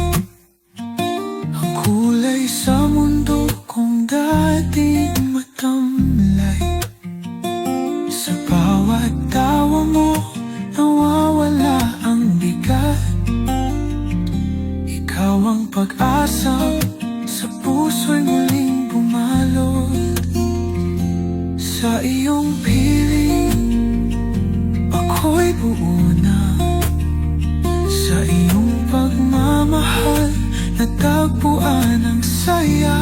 B: ang kulay sa mundo kong dating matamlay. Sa bawat tawa mo, nawawala ang bigat. Ikaw ang pag-asa sa puso'y muling bumalot. Sa iyong piling, ako'y buo na. Sa iyong pagmamahal, natagpuan ang saya.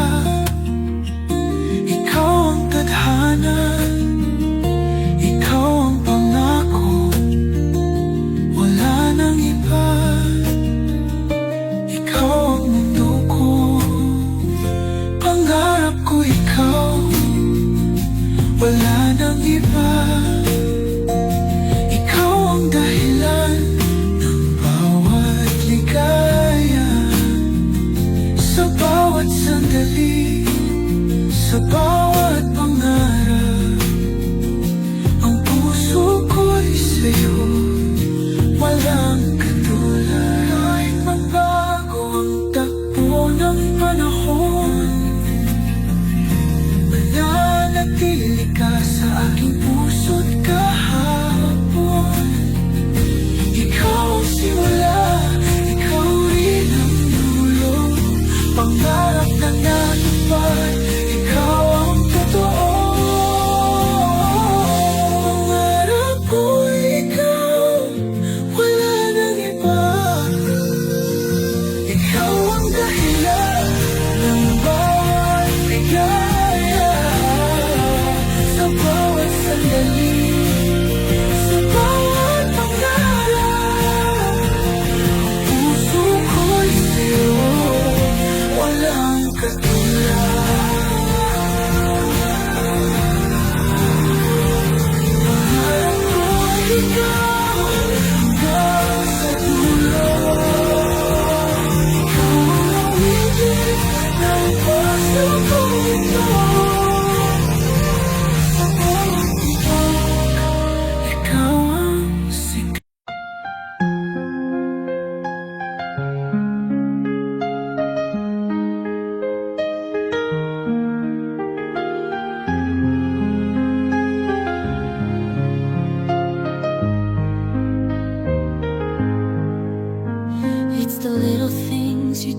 B: Ikaw ang tadhana, ikaw ang pangako, wala nang iba. Ikaw ang mundo ko, pangarap ko ikaw, wala nang iba. Ikaw ang dahilan ng bawat ligaya.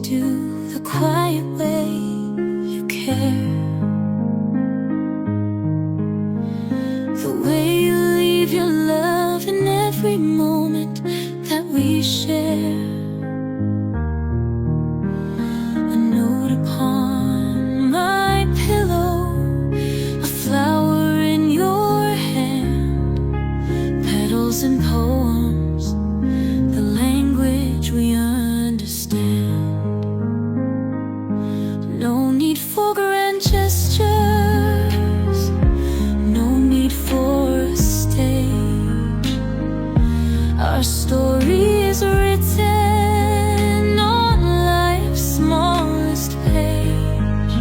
C: do, the quiet way you care. The way you leave your love in every moment that we share. A note upon my pillow, a flower in your hand, petals and poems, the language we understand. No need for grand gestures, no need for a stage. Our story is written on life's smallest page.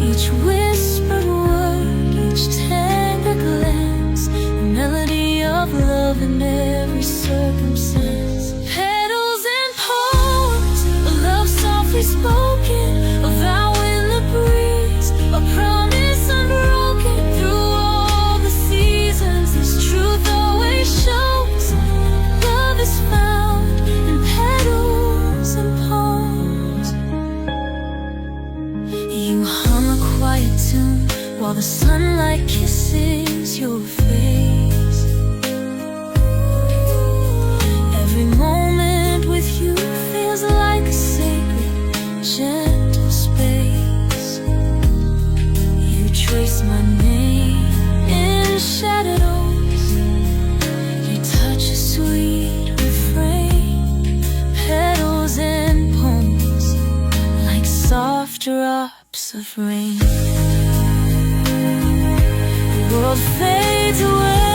C: Each whispered word, each tender glance, a melody of love in every circumstance. Petals and poems, a love softly spoken, a vow in the breeze, a promise unbroken through all the seasons. This truth always shows. Love is found in petals and poems. You hum a quiet tune while the sunlight kisses your face. Every moment with you feels like a sacred, gentle space. You trace my name in shadows. Your touch is sweet refrain. Petals and poems, like soft drops of rain. The world fades away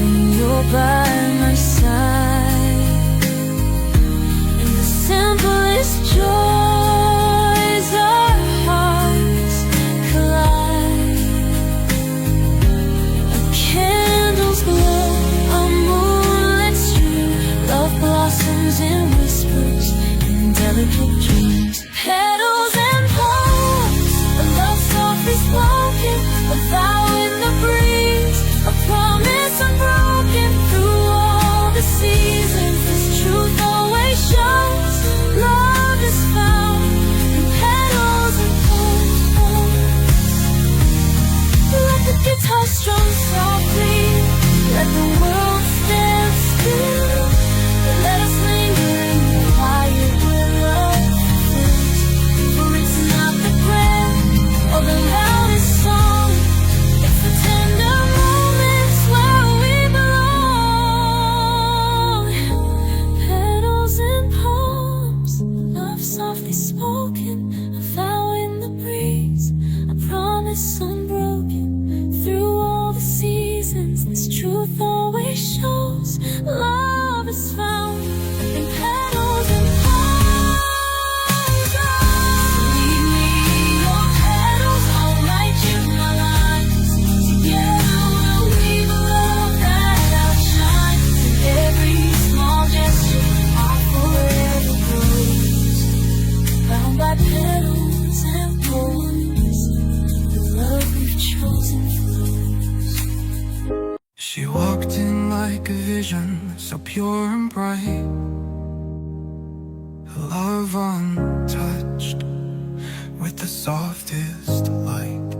C: when you're by my side, and the simplest joys our hearts collide. A candle's glow, a moonlit stream, love blossoms in whispers and delicate dreams. Petals and poems, a love softly spoken, a vow in the breeze, a promise unbroken through all the seasons. This truth always shows. Love is found in petals and poems. Let the guitar strum softly, let the world stand still. Let us linger in the quiet where love fills. For it's not the grand or the loudest song, it's the tender moments where we belong. Petals and poems, love softly spoken, a vow in the breeze, a promise unbroken through all the seasons. This truth always shows. Love is found in petals and poems. Leave me your petals, I'll write you my lines. Together we'll weave a love that outshines. In every small gesture, our forever grows. Bound by petals and poems, the love we've chosen flows.
A: She walked in like a vision, so pure and bright. Her love untouched with the softest light.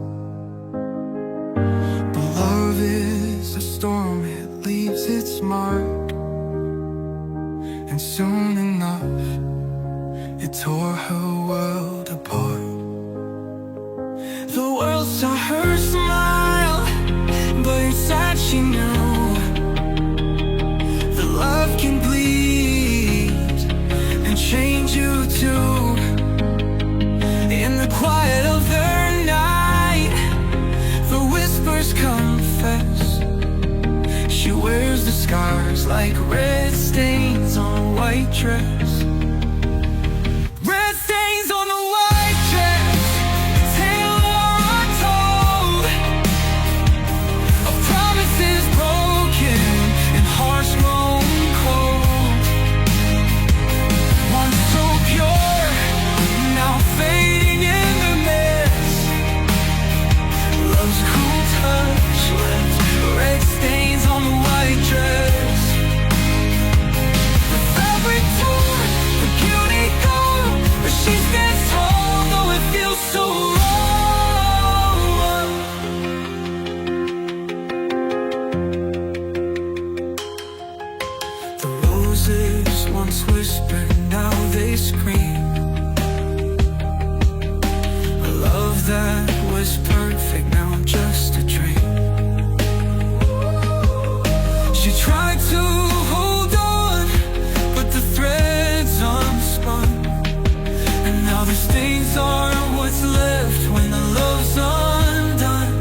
A: But love is a storm, it leaves its mark. And soon enough, it tore her world apart. The world saw her smile, but inside she knew that love can bleed and change you too. In the quiet of the night, the whispers confess. She wears the scars like red stains on a white dress. Red stains on the white dress, a tale untold of promises broken and hearts grown cold. Once so pure, now fading in the mist. Love's cool touch left red stains on the white dress. The fabric to hold on, but the threads unspun. And now the stains are what's left when the love's undone.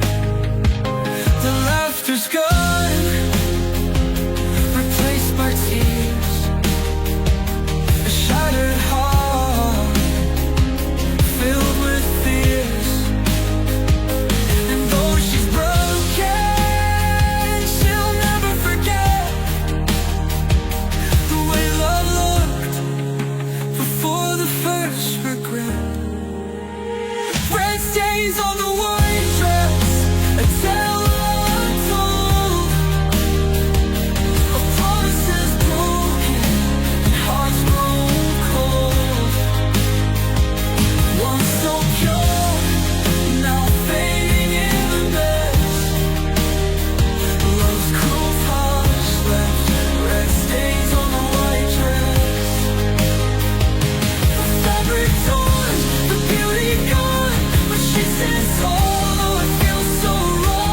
A: The laughter's gone, replaced by tears. A shattered heart filled with fears. And though she's broken, she'll never forget the way love looked before the first regret. Red stains on the white dress, a tale untold of promises broken and hearts grown cold. Once so pure, now fading in the mess. Love's cruel touch left red stains on the white dress. The fabric torn, the beauty gone, but she sits all, oh, it feels so wrong.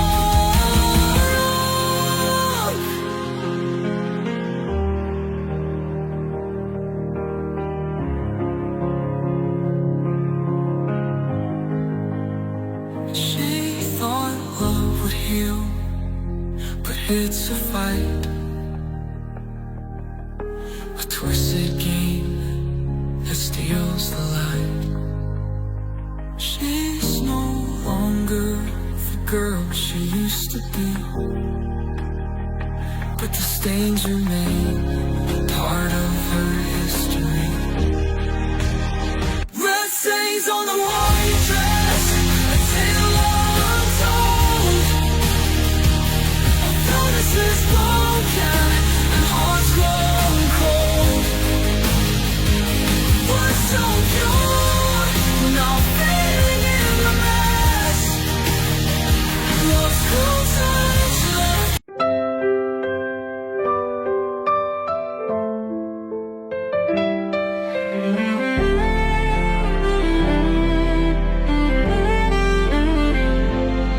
A: She thought love would heal, but it's a fight, a twisted game that steals the light. She's no longer the girl she used to be, but the stains remain part of her history. Red stains on the white dress, a tale untold of promises broken and hearts grown cold. Once so pure, now fading in the mess. Love's cruel touch left.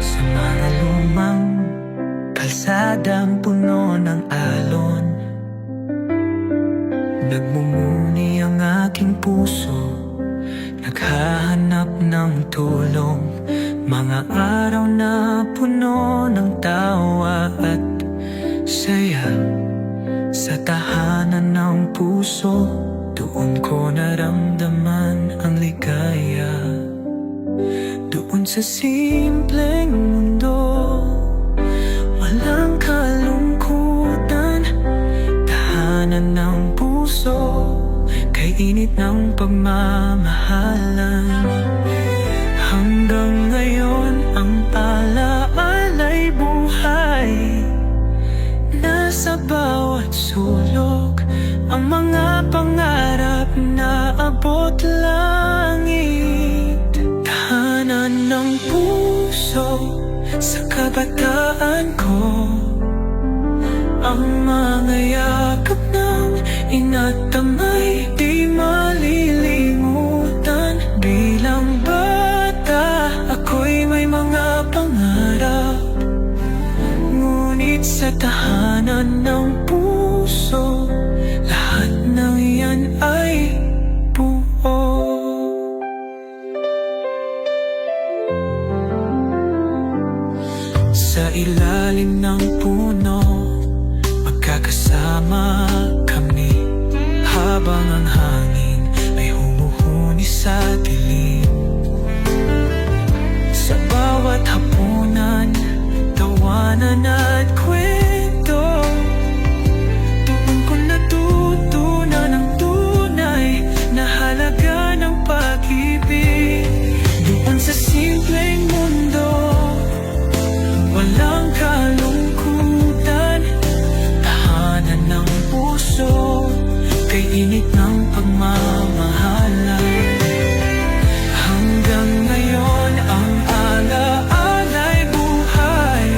B: Sa mga lumang kalsadang puno ng alon, nagmumuni ang aking puso, naghahanap ng tulong. Mga araw na puno ng tawa at saya, sa tahanan ng puso, doon ko naramdaman ang ligaya. Doon sa simpleng mundo, walang kalungkutan, tahanan ng puso, kay init ng pagmamahalan. Hanggang ngayon ang alaala'y buhay, nasa bawat sulok ang mga pangarap na abot langit. Tahanan ng puso sa kabataan ko, ang mga yakap ng ina't amay di malilimutan. Bilang bata, ako'y may mga pangarap, ngunit sa tahanan ng puso, lahat ng yan ay buo. Sa ilalim ng puno, magkakasama kami, habang ang hangin ay humuhuni sa dilim. Sa bawat hapunan, tawanan at kwento, doon ko natutunan ang tunay na halaga ng pag-ibig. Doon sa simpleng mundo, walang kalungkutan, tahanan ng puso, kay init ng pagmamahalan. Hanggang ngayon ang alaala'y buhay,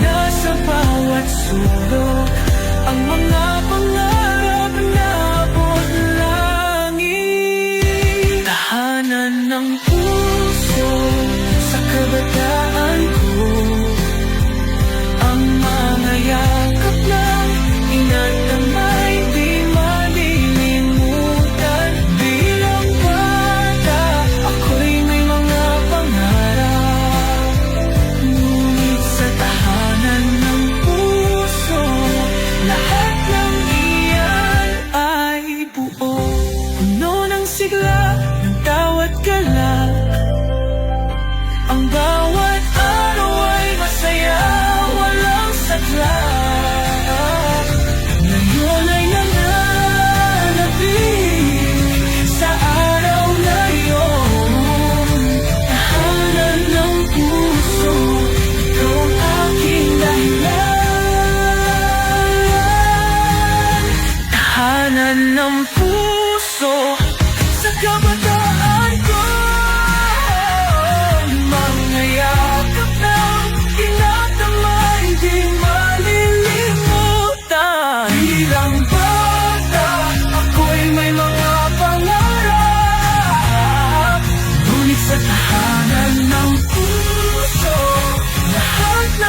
B: nasa bawat sulok ang mga pangarap na abot langit. Tahanan ng puso sa kabataan ko, ang mga yakap na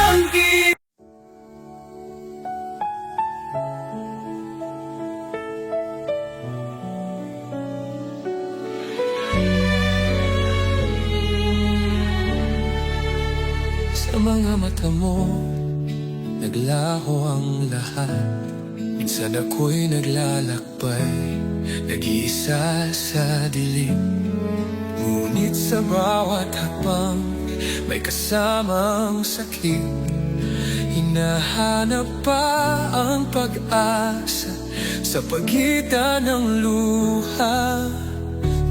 A: langit.
E: Sa mga mata mo, naglaho ang lahat. Minsan ako'y naglalakbay, nag-iisa sa dilim. Ngunit sa bawat hakbang, may kasamang sakit. Hinahanap pa ang pag-asa sa pagitan ng luha.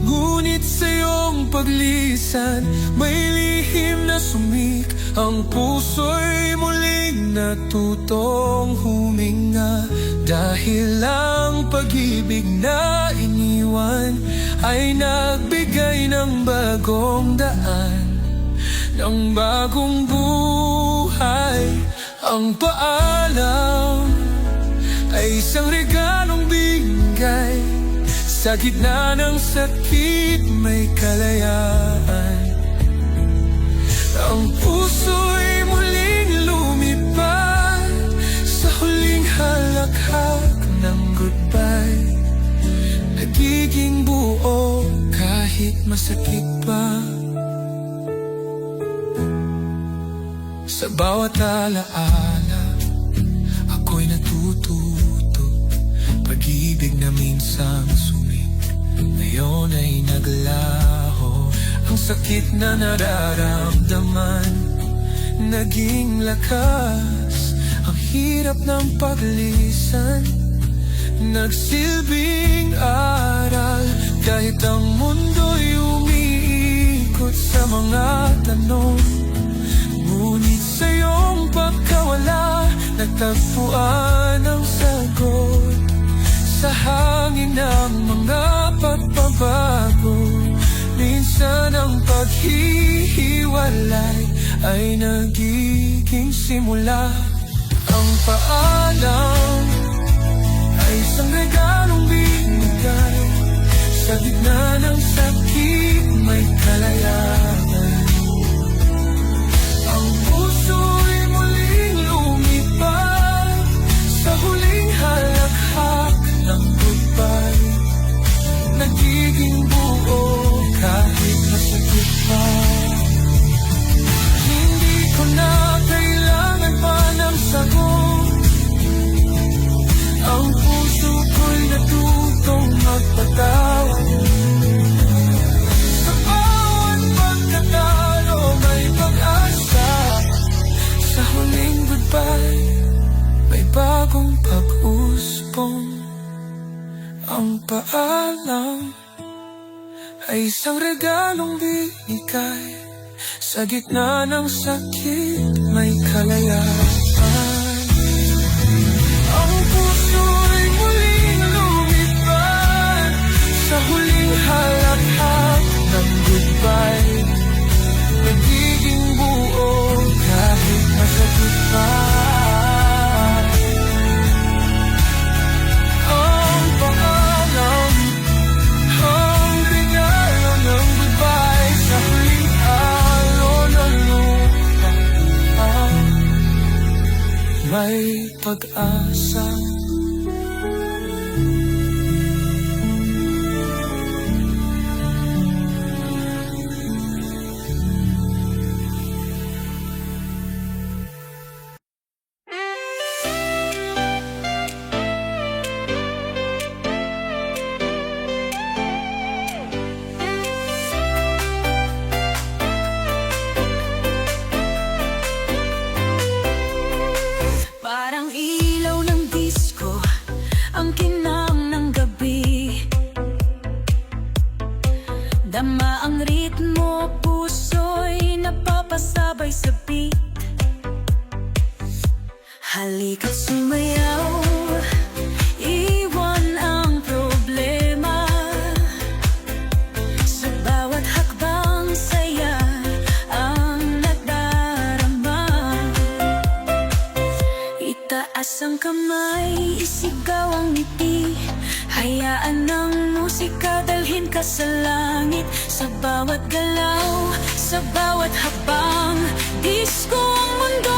E: Ngunit sa iyong paglisan, may lihim na sumik. Ang puso'y muling natutong huminga. Dahil ang pag-ibig na iniwan ay nagbigay ng bagong daan, ng bagong buhay. Ang paalam ay isang regalong bigay. Sa gitna ng sakit may kalayaan. Ang puso'y muling lumipad sa huling halakhak ng goodbye. Nagiging buo kahit masakit pa. Sa bawat alaala, ako'y natututo. Pag-ibig na minsang sumik, ngayon ay naglaho. Ang sakit na nararamdaman, naging lakas. Ang hirap ng paglisan, nagsilbing aral. Kahit ang mundo'y umiikot sa mga tanong, ngunit sa iyong pagkawala, nagtagpuan ang sagot. Sa hangin ng mga pagbabago, minsan ang paghihiwalay ay nagiging simula. Ang paalam ay isang regalong binigay. Sa gitna ng sakit may kalayaan. Ang puso'y muling lumipad sa huling halakhak ng goodbye. Nagiging buo kahit masakit pa. Hindi ko na kailangan pa ng sagot. Ang puso ko'y natutong magpatawad. Sa bawat pagkatalo may pag-asa. Sa huling goodbye may bagong pag-usbong. Ang paalam ay isang regalong binigay. Sa gitna ng sakit may kalayaan. Ang puso'y muling lumipad sa huling halakhak ng goodbye. Nagiging buo kahit masakit pa. Ang paalam, ang regalo ng goodbye sa huling alon ng lupa. May pag-asa.
C: Parang ilaw ng disco ang kinang ng gabi. Dama ang ritmo, puso'y napapasabay sa beat. Halika't sumayaw, iwan ang problema. Sa bawat hakbang saya ang nagdarama. Itaas ang kamay, isigaw ang ngiti. Hayaan ng musika dalhin ka sa langit. Sa bawat galaw, sa bawat habang, disco ang mundo.